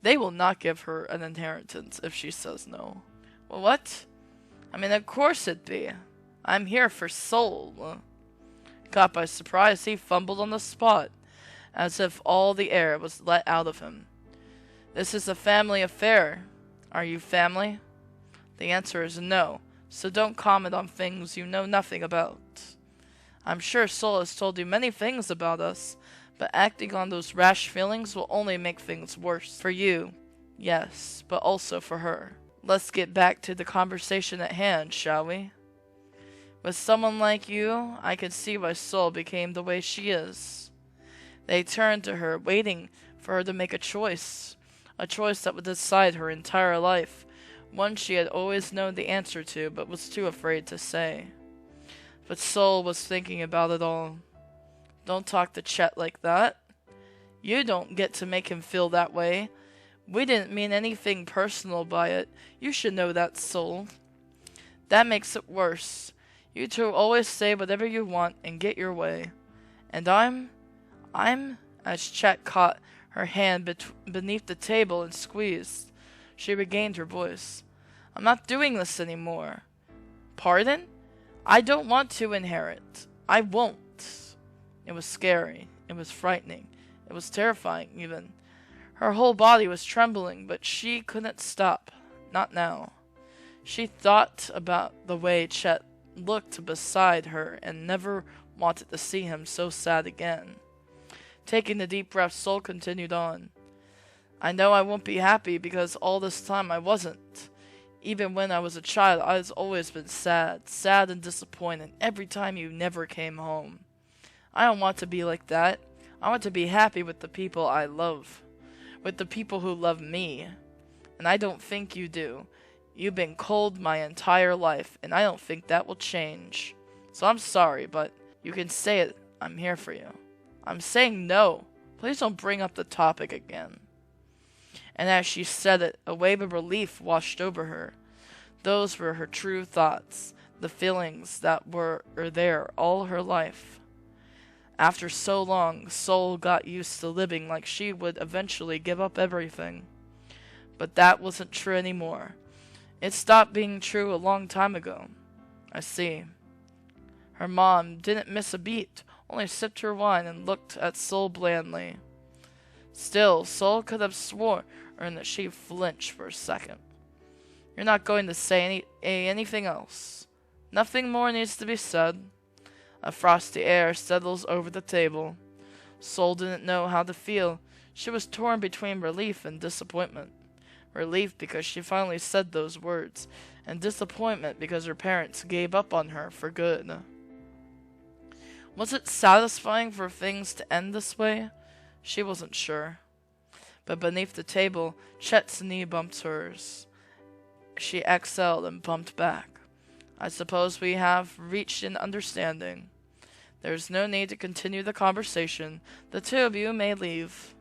They will not give her an inheritance if she says no. Well, what? I mean, of course it'd be. I'm here for Sol. Caught by surprise, he fumbled on the spot, as if all the air was let out of him. This is a family affair. Are you family? The answer is no, so don't comment on things you know nothing about. I'm sure Sol has told you many things about us, but acting on those rash feelings will only make things worse. For you, yes, but also for her. Let's get back to the conversation at hand, shall we? With someone like you, I can see why Sol became the way she is. They turned to her, waiting for her to make a choice that would decide her entire life, one she had always known the answer to but was too afraid to say. But Sol was thinking about it all. Don't talk to Chet like that. You don't get to make him feel that way. We didn't mean anything personal by it. You should know that, Sol. That makes it worse. You two always say whatever you want and get your way. And I'm, as Chet caught her hand beneath the table and squeezed. She regained her voice. I'm not doing this anymore. Pardon? I don't want to inherit. I won't. It was scary. It was frightening. It was terrifying, even. Her whole body was trembling, but she couldn't stop. Not now. She thought about the way Chet looked beside her and never wanted to see him so sad again. Taking a deep breath, Sol continued on. I know I won't be happy because all this time I wasn't. Even when I was a child, I've always been sad and disappointed every time you never came home. I don't want to be like that. I want to be happy with the people I love, with the people who love me. And I don't think you do. You've been cold my entire life, and I don't think that will change. So I'm sorry, but you can say it. I'm here for you. I'm saying no. Please don't bring up the topic again. And as she said it, a wave of relief washed over her. Those were her true thoughts, the feelings that were there all her life. After so long, Sol got used to living like she would eventually give up everything. But that wasn't true anymore. It stopped being true a long time ago. I see. Her mom didn't miss a beat, only sipped her wine and looked at Sol blandly. Still, Sol could have sworn that she flinched for a second. You're not going to say anything else. Nothing more needs to be said. A frosty air settles over the table. Sol didn't know how to feel. She was torn between relief and disappointment. relief because she finally said those words, and disappointment because her parents gave up on her for good. Was it satisfying for things to end this way? She wasn't sure. But beneath the table, Chet's knee bumped hers. She exhaled and bumped back. I suppose we have reached an understanding. There's no need to continue the conversation. The two of you may leave.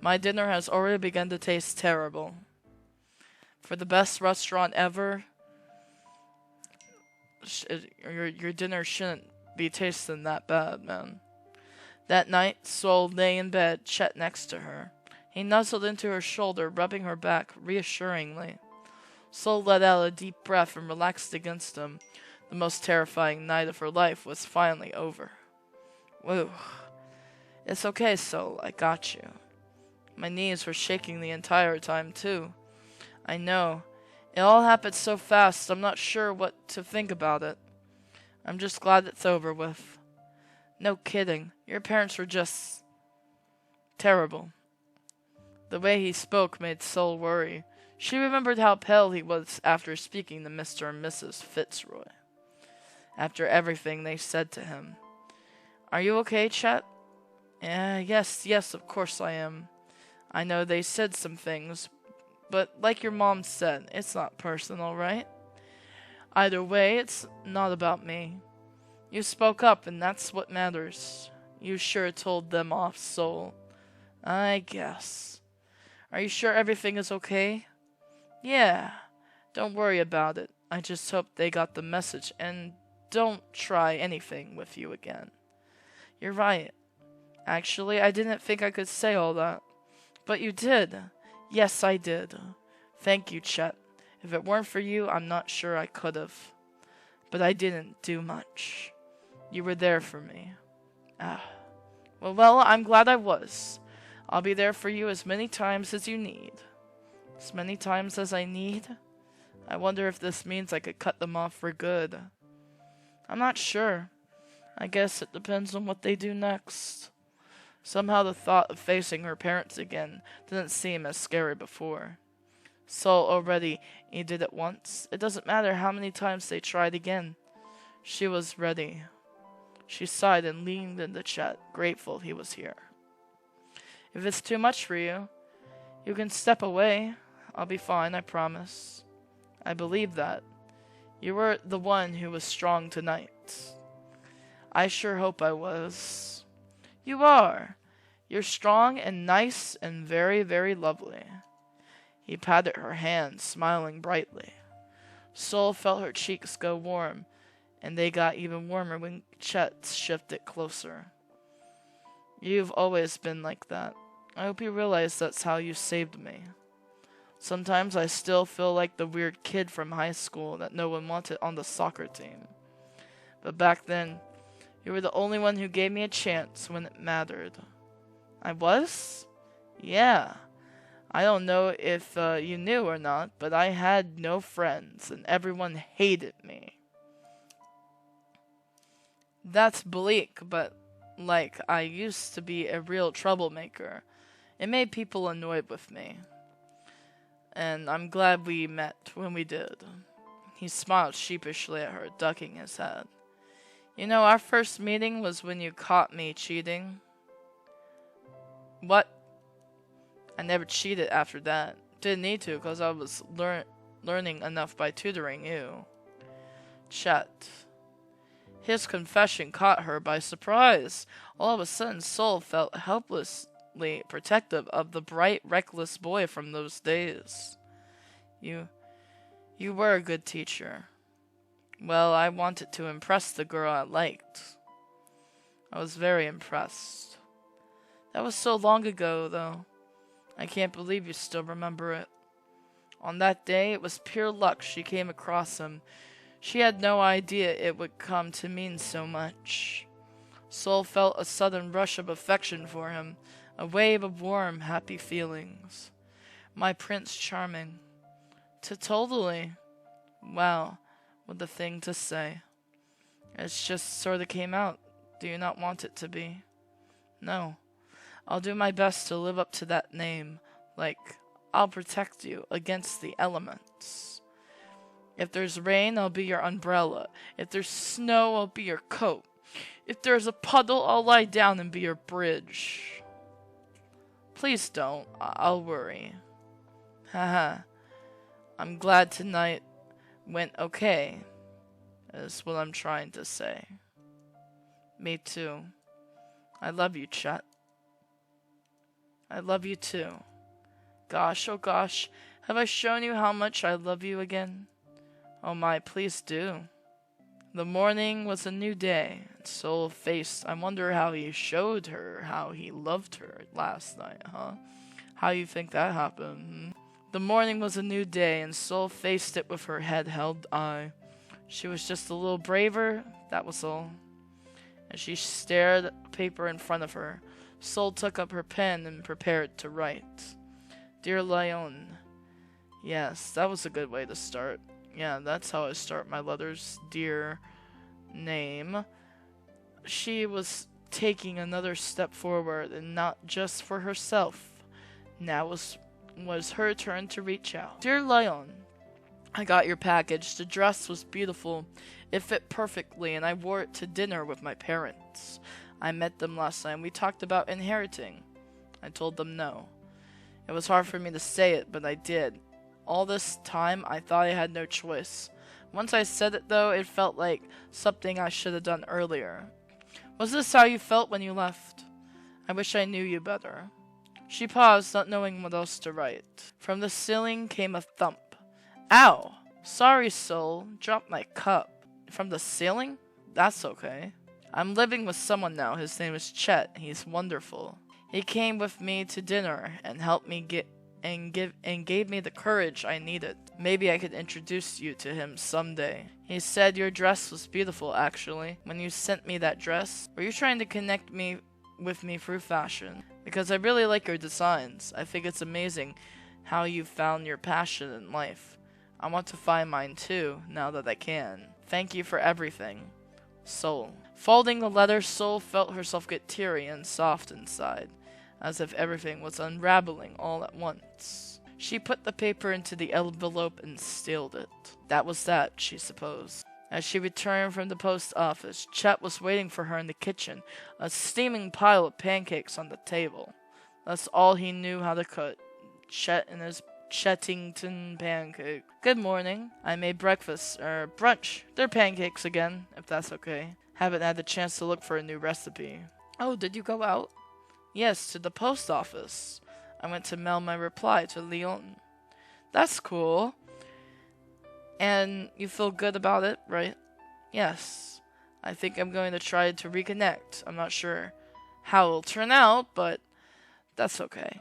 My dinner has already begun to taste terrible. For the best restaurant ever, your dinner shouldn't be tasting that bad, man. That night, Sol lay in bed, Chet next to her. He nuzzled into her shoulder, rubbing her back reassuringly. Sol let out a deep breath and relaxed against him. The most terrifying night of her life was finally over. Whew. It's okay, Sol. I got you. My knees were shaking the entire time, too. I know. It all happened so fast, I'm not sure what to think about it. I'm just glad it's over with. No kidding. Your parents were just terrible. The way he spoke made Sol worry. She remembered how pale he was after speaking to Mr. and Mrs. Fitzroy. After everything they said to him. Are you okay, Chet? Yes, of course I am. I know they said some things, but like your mom said, it's not personal, right? Either way, it's not about me. You spoke up, and that's what matters. You sure told them off, Sol. I guess. Are you sure everything is okay? Yeah. Don't worry about it. I just hope they got the message and don't try anything with you again. You're right. Actually, I didn't think I could say all that. But you did. Yes, I did. Thank you, Chet. If it weren't for you, I'm not sure I could have. But I didn't do much. You were there for me. Well, I'm glad I was. I'll be there for you as many times as you need. As many times as I need? I wonder if this means I could cut them off for good. I'm not sure. I guess it depends on what they do next. Somehow the thought of facing her parents again didn't seem as scary before. Sol already did it once. It doesn't matter how many times they tried again. She was ready. She sighed and leaned into Chet, grateful he was here. If it's too much for you, you can step away. I'll be fine, I promise. I believe that. You were the one who was strong tonight. I sure hope I was. You are. You're strong and nice and very, very lovely. He patted her hand, smiling brightly. Sol felt her cheeks go warm, and they got even warmer when Chet shifted closer. You've always been like that. I hope you realize that's how you saved me. Sometimes I still feel like the weird kid from high school that no one wanted on the soccer team. But back then, you were the only one who gave me a chance when it mattered. I was? Yeah. I don't know if you knew or not, but I had no friends, and everyone hated me. That's bleak, but, like, I used to be a real troublemaker. It made people annoyed with me. And I'm glad we met when we did. He smiled sheepishly at her, ducking his head. You know, our first meeting was when you caught me cheating. What? I never cheated after that. Didn't need to, because I was learning enough by tutoring you. Chet. His confession caught her by surprise. All of a sudden, Sol felt helplessly protective of the bright, reckless boy from those days. You were a good teacher. Well, I wanted to impress the girl I liked. I was very impressed. That was so long ago, though. I can't believe you still remember it. On that day, it was pure luck she came across him. She had no idea it would come to mean so much. Sol felt a sudden rush of affection for him, a wave of warm, happy feelings. My Prince Charming. Totally. Wow, what a thing to say. It just sort of came out. Do you not want it to be? No. I'll do my best to live up to that name, like I'll protect you against the elements. If there's rain, I'll be your umbrella. If there's snow, I'll be your coat. If there's a puddle, I'll lie down and be your bridge. Please don't. I'll worry. Haha. I'm glad tonight went okay, is what I'm trying to say. Me too. I love you, Chet. I love you too. Gosh, oh gosh, have I shown you how much I love you again? Oh my, please do. The morning was a new day. Soul-faced, I wonder how he showed her how he loved her last night, huh? How you think that happened? The morning was a new day, and Soul faced it with her head held high. She was just a little braver, that was all. As she stared at the paper in front of her, Soul took up her pen and prepared to write. Dear Leon. Yes, that was a good way to start. Yeah, that's how I start my letters. Dear name. She was taking another step forward, and not just for herself. Now was her turn to reach out. Dear Leon, I got your package. The dress was beautiful. It fit perfectly, and I wore it to dinner with my parents. I met them last night, and we talked about inheriting. I told them no. It was hard for me to say it, but I did. All this time, I thought I had no choice. Once I said it, though, it felt like something I should have done earlier. Was this how you felt when you left? I wish I knew you better. She paused, not knowing what else to write. From the ceiling came a thump. Ow! Sorry, Soul. Dropped my cup. From the ceiling? That's okay. I'm living with someone now. His name is Chet. He's wonderful. He came with me to dinner and helped me gave me the courage I needed. Maybe I could introduce you to him someday. He said your dress was beautiful, actually. When you sent me that dress, were you trying to connect me with me through fashion? Because I really like your designs. I think it's amazing how you found your passion in life. I want to find mine too, now that I can. Thank you for everything. Soul. Folding the letter, Soul felt herself get teary and soft inside, as if everything was unraveling all at once. She put the paper into the envelope and sealed it. That was that, she supposed. As she returned from the post office, Chet was waiting for her in the kitchen, a steaming pile of pancakes on the table. That's all he knew how to cook. Chet and his Chettington pancake. Good morning. I made breakfast, brunch. They're pancakes again, if that's okay. Haven't had the chance to look for a new recipe. Oh, did you go out? Yes, to the post office. I went to mail my reply to Leon. That's cool. And you feel good about it, right? Yes. I think I'm going to try to reconnect. I'm not sure how it'll turn out, but that's okay.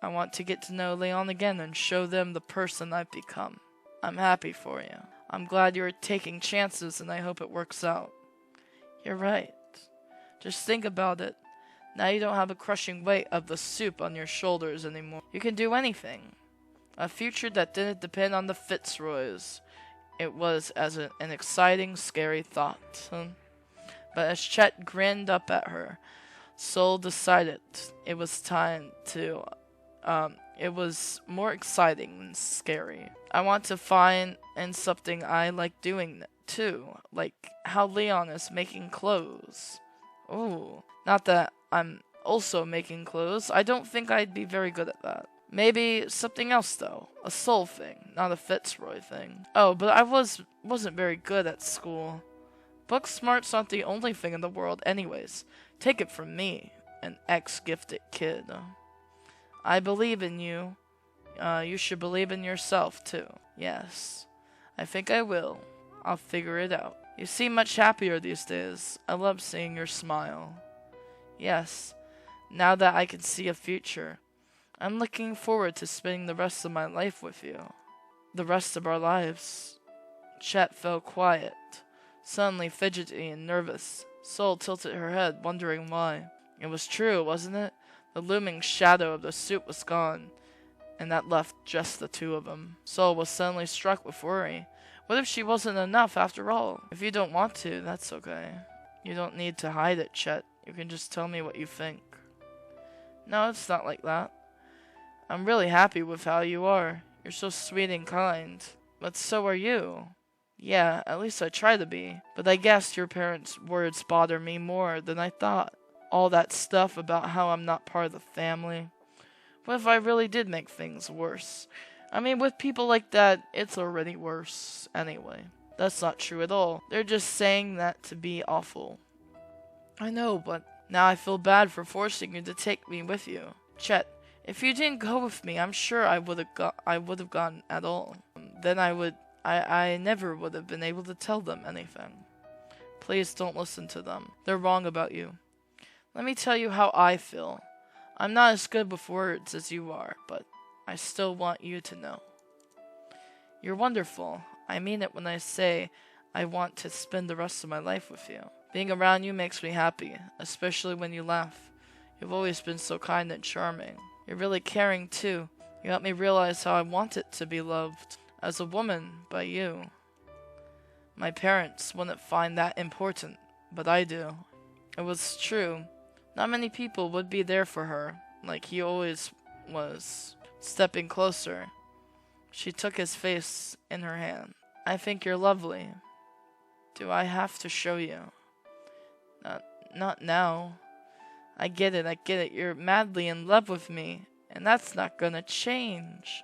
I want to get to know Leon again and show them the person I've become. I'm happy for you. I'm glad you're taking chances, and I hope it works out. You're right. Just think about it. Now you don't have the crushing weight of the soup on your shoulders anymore. You can do anything. A future that didn't depend on the Fitzroys. It was as an exciting, scary thought. But as Chet grinned up at her, Soul decided it was time to... it was more exciting than scary. I want to find something I like doing too. Like how Leon is making clothes. Ooh. Not that I'm also making clothes. I don't think I'd be very good at that. Maybe something else though. A soul thing, not a Fitzroy thing. Oh, but I wasn't very good at school. Book smart's not the only thing in the world anyways. Take it from me, an ex-gifted kid. I believe in you. You should believe in yourself too. Yes. I think I will. I'll figure it out. You seem much happier these days. I love seeing your smile. Yes. Now that I can see a future. I'm looking forward to spending the rest of my life with you. The rest of our lives. Chet fell quiet, suddenly fidgety and nervous. Soul tilted her head, wondering why. It was true, wasn't it? The looming shadow of the soup was gone, and that left just the two of them. Soul was suddenly struck with worry. What if she wasn't enough after all? If you don't want to, that's okay. You don't need to hide it, Chet. You can just tell me what you think. No, it's not like that. I'm really happy with how you are. You're so sweet and kind. But so are you. Yeah, at least I try to be. But I guess your parents' words bother me more than I thought. All that stuff about how I'm not part of the family. What if I really did make things worse? I mean, with people like that, it's already worse anyway. That's not true at all. They're just saying that to be awful. I know, but now I feel bad for forcing you to take me with you. Chet, if you didn't go with me, I'm sure I would have gone at all. Then I never would have been able to tell them anything. Please don't listen to them. They're wrong about you. Let me tell you how I feel. I'm not as good with words as you are, but I still want you to know. You're wonderful. I mean it when I say I want to spend the rest of my life with you. Being around you makes me happy, especially when you laugh. You've always been so kind and charming. You're really caring, too. You help me realize how I want it to be loved, as a woman, by you. My parents wouldn't find that important, but I do. It was true. Not many people would be there for her, like he always was. Stepping closer, she took his face in her hand. I think you're lovely. Do I have to show you? Not now. I get it. You're madly in love with me, and that's not gonna change.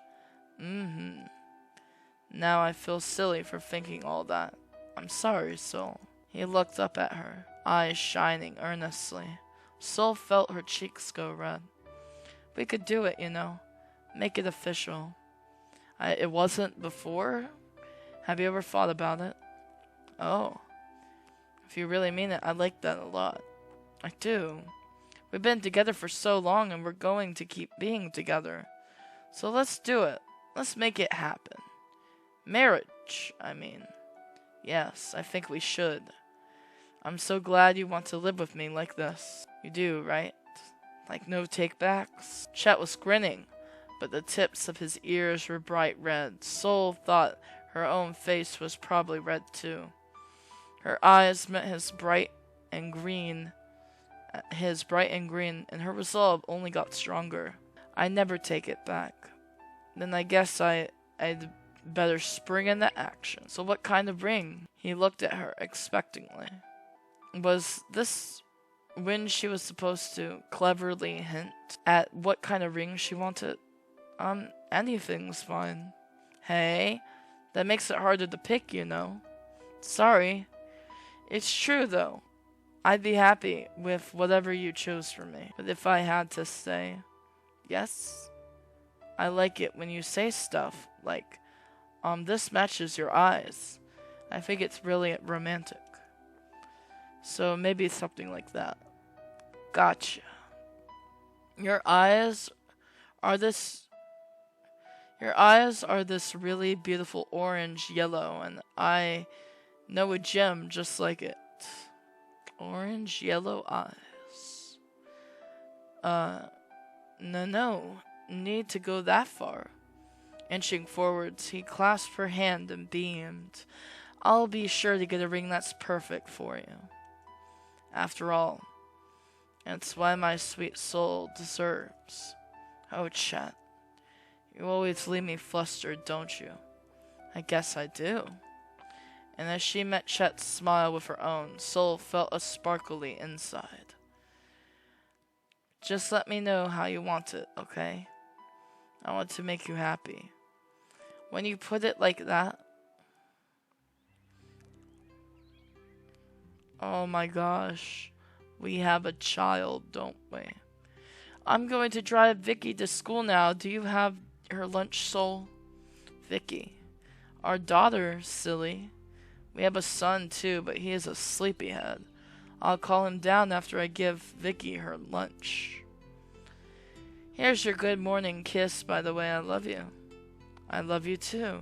Now I feel silly for thinking all that. I'm sorry, Soul. He looked up at her, eyes shining earnestly. Soul felt her cheeks go red. We could do it, you know. Make it official. It wasn't before? Have you ever thought about it? Oh. If you really mean it, I like that a lot. I do. We've been together for so long and we're going to keep being together. So let's do it. Let's make it happen. Marriage, I mean. Yes, I think we should. I'm so glad you want to live with me like this. You do, right? Like no take-backs? Chet was grinning, but the tips of his ears were bright red. Soul thought her own face was probably red too. Her eyes met his bright and green, and her resolve only got stronger. I never take it back. Then I guess I'd better spring into action. So what kind of ring? He looked at her expectantly. Was this when she was supposed to cleverly hint at what kind of ring she wanted? Anything's fine. Hey, that makes it harder to pick, you know. Sorry. It's true, though. I'd be happy with whatever you chose for me. But if I had to say, yes, I like it when you say stuff like, this matches your eyes. I think it's really romantic. So maybe something like that. Gotcha. Your eyes are this really beautiful orange yellow, and I know a gem just like it. Orange yellow eyes. No need to go that far. Inching forwards, he clasped her hand and beamed. I'll be sure to get a ring that's perfect for you. After all, it's why my sweet soul deserves. Oh, Chet, you always leave me flustered, don't you? I guess I do. And as she met Chet's smile with her own, Soul felt a sparkly inside. Just let me know how you want it, okay? I want to make you happy. When you put it like that... Oh my gosh. We have a child, don't we? I'm going to drive Vicky to school now. Do you have her lunch, Soul? Vicky. Our daughter, silly. We have a son too, but he is a sleepyhead. I'll call him down after I give Vicky her lunch. Here's your good morning kiss, by the way. I love you. I love you too.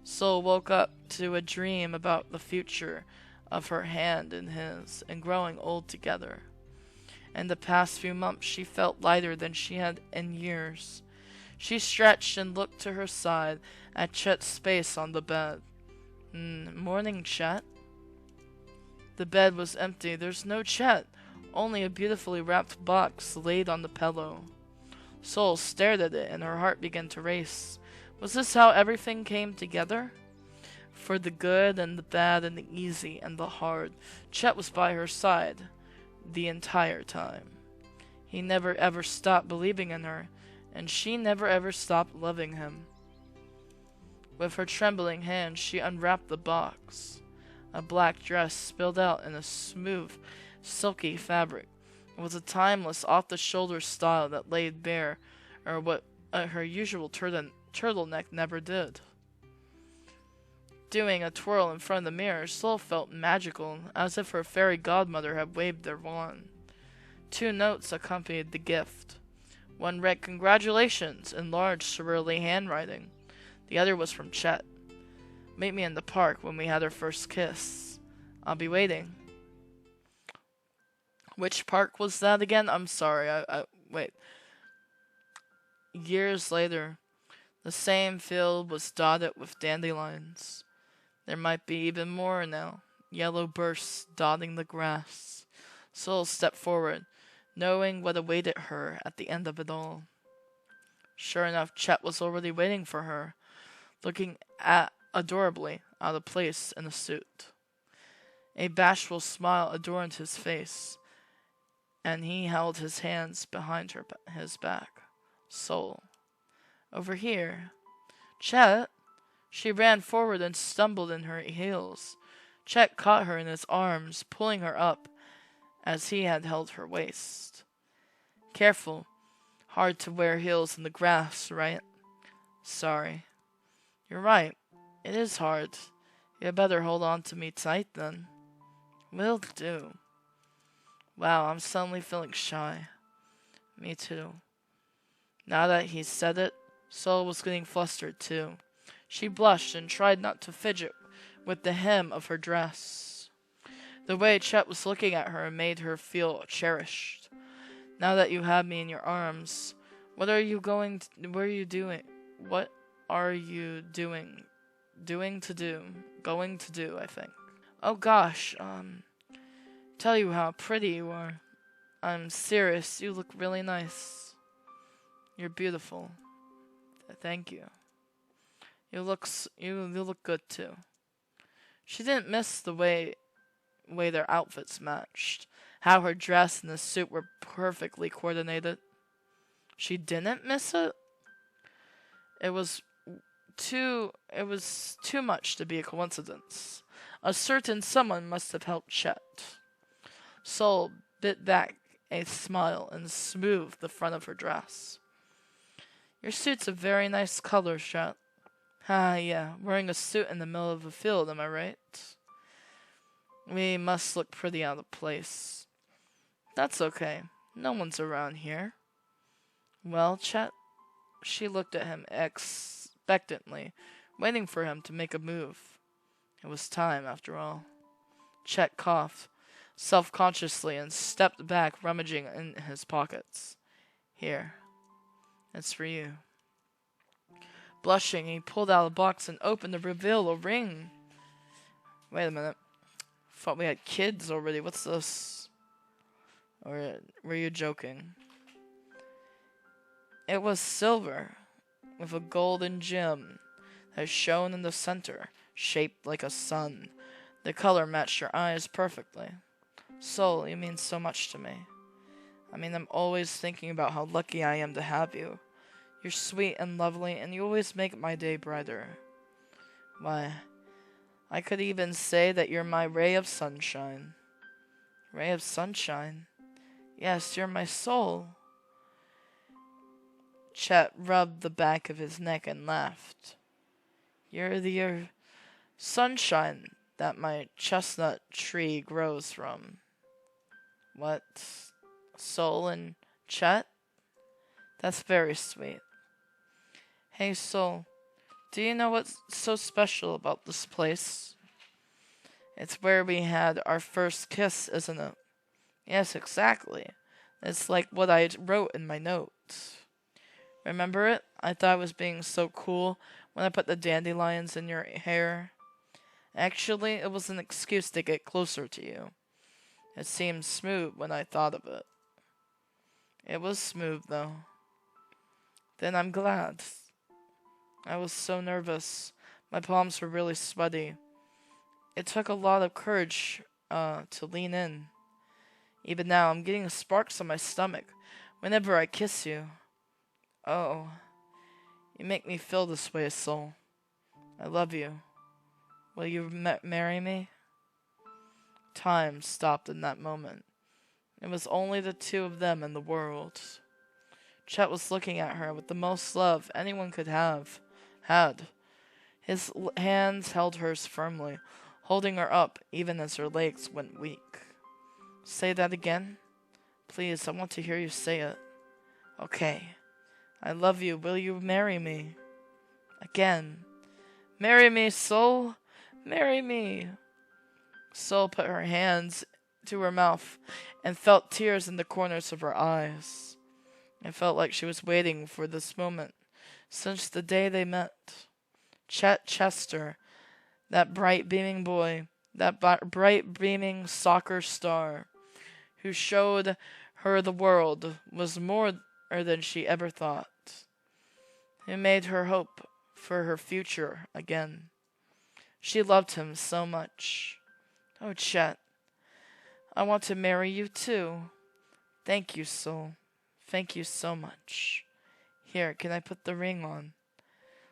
Soul woke up to a dream about the future of her hand in his and growing old together. In the past few months, she felt lighter than she had in years. She stretched and looked to her side at Chet's space on the bed. Morning, Chet. The bed was empty. There's no Chet, only a beautifully wrapped box laid on the pillow. Soul stared at it, and her heart began to race. Was this how everything came together? For the good and the bad and the easy and the hard, Chet was by her side the entire time. He never ever stopped believing in her, and she never ever stopped loving him. With her trembling hand, she unwrapped the box. A black dress spilled out in a smooth, silky fabric. It was a timeless, off-the-shoulder style that laid bare, or what her usual turtleneck never did. Doing a twirl in front of the mirror, Soul felt magical, as if her fairy godmother had waved their wand. 2 notes accompanied the gift. One read "Congratulations" in large, surreally handwriting. The other was from Chet. "Meet me in the park when we had our first kiss. I'll be waiting." Which park was that again? I'm sorry, wait. Years later, the same field was dotted with dandelions. There might be even more now, yellow bursts dotting the grass. Soul stepped forward, knowing what awaited her at the end of it all. Sure enough, Chet was already waiting for her, looking adorably out of place in a suit. A bashful smile adorned his face, and he held his hands behind his back. "Soul, over here." "Chet!" She ran forward and stumbled in her heels. Chet caught her in his arms, pulling her up as he had held her waist. "Careful. Hard to wear heels in the grass, right?" "Sorry." "You're right. It is hard. You'd better hold on to me tight then." "Will do." Wow, I'm suddenly feeling shy. Me too. Now that he said it, Soul was getting flustered too. She blushed and tried not to fidget with the hem of her dress. The way Chet was looking at her made her feel cherished. "Now that you have me in your arms, what are you doing, I think." "Oh gosh, tell you how pretty you are. I'm serious, you look really nice." "You're beautiful." "Thank you. You look good too." She didn't miss the way their outfits matched, how her dress and the suit were perfectly coordinated. She didn't miss it? It was too much to be a coincidence. A certain someone must have helped Chet. Soul bit back a smile and smoothed the front of her dress. "Your suit's a very nice color, Chet." "Ah, yeah, wearing a suit in the middle of a field, am I right?" "We must look pretty out of place." "That's okay. No one's around here." "Well, Chet?" She looked at him expectantly, waiting for him to make a move. It was time, after all. Chet coughed self-consciously and stepped back, rummaging in his pockets. "Here. It's for you." Blushing, he pulled out a box and opened to reveal a ring. "Wait a minute. Thought we had kids already. What's this?" Or were you joking? It was silver, with a golden gem that shone in the center, shaped like a sun. The color matched your eyes perfectly. "Soul, you mean so much to me. I'm always thinking about how lucky I am to have you. You're sweet and lovely, and you always make my day brighter. Why, I could even say that you're my ray of sunshine." "Ray of sunshine?" "Yes, you're my soul." Chet rubbed the back of his neck and laughed. "You're the sunshine that my chestnut tree grows from." "What? Soul and Chet? That's very sweet." "Hey, Soul, do you know what's so special about this place?" "It's where we had our first kiss, isn't it?" "Yes, exactly. It's like what I wrote in my notes. Remember it? I thought I was being so cool when I put the dandelions in your hair. Actually, it was an excuse to get closer to you. It seemed smooth when I thought of it." "It was smooth, though." Then I'm glad. I was so nervous. My palms were really sweaty. It took a lot of courage to lean in. Even now, I'm getting sparks on my stomach whenever I kiss you. Oh, you make me feel this way, Soul. I love you. Will you marry me? Time stopped in that moment. It was only the two of them in the world. Chet was looking at her with the most love anyone could have had. His hands held hers firmly, holding her up even as her legs went weak. Say that again? Please, I want to hear you say it. Okay. I love you. Will you marry me? Again. Marry me, Soul. Marry me. Soul put her hands to her mouth and felt tears in the corners of her eyes. It felt like she was waiting for this moment since the day they met. Chet Chester, that bright beaming boy, that bright beaming soccer star who showed her the world, was more than she ever thought. It made her hope for her future again. She loved him so much. Oh, Chet, I want to marry you too. Thank you, Soul. Thank you so much. Here, can I put the ring on?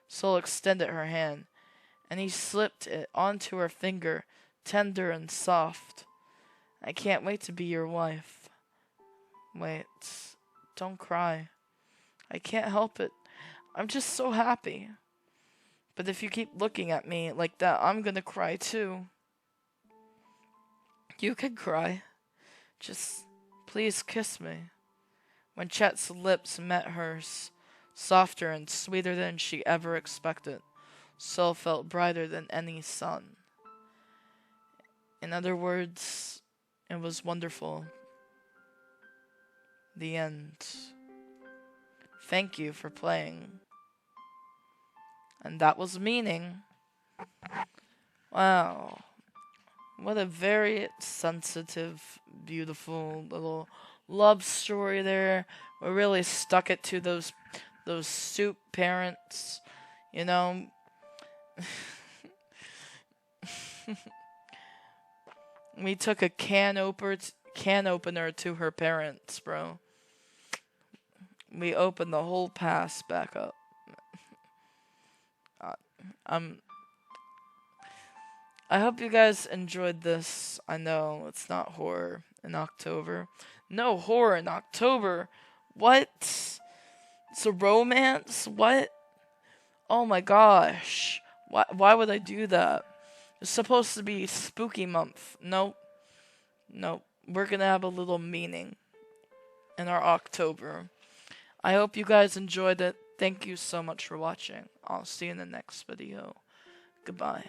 Soul extended her hand, and he slipped it onto her finger, tender and soft. I can't wait to be your wife. Wait, don't cry. I can't help it. I'm just so happy. But if you keep looking at me like that, I'm gonna cry too. You can cry. Just please kiss me. When Chet's lips met hers, softer and sweeter than she ever expected, Soul felt brighter than any sun. In other words, it was wonderful. The end. Thank you for playing. And that was Meaning. Wow. What a very sensitive, beautiful little love story there. We really stuck it to those soup parents, you know. We took a can opener to her parents, bro. We opened the whole past back up. I hope you guys enjoyed this. I know it's not horror in October. No horror in October. What? It's a romance? What? Oh my gosh. Why would I do that? It's supposed to be spooky month. Nope. Nope. We're gonna have a little meaning in our October. I hope you guys enjoyed it. Thank you so much for watching. I'll see you in the next video. Goodbye.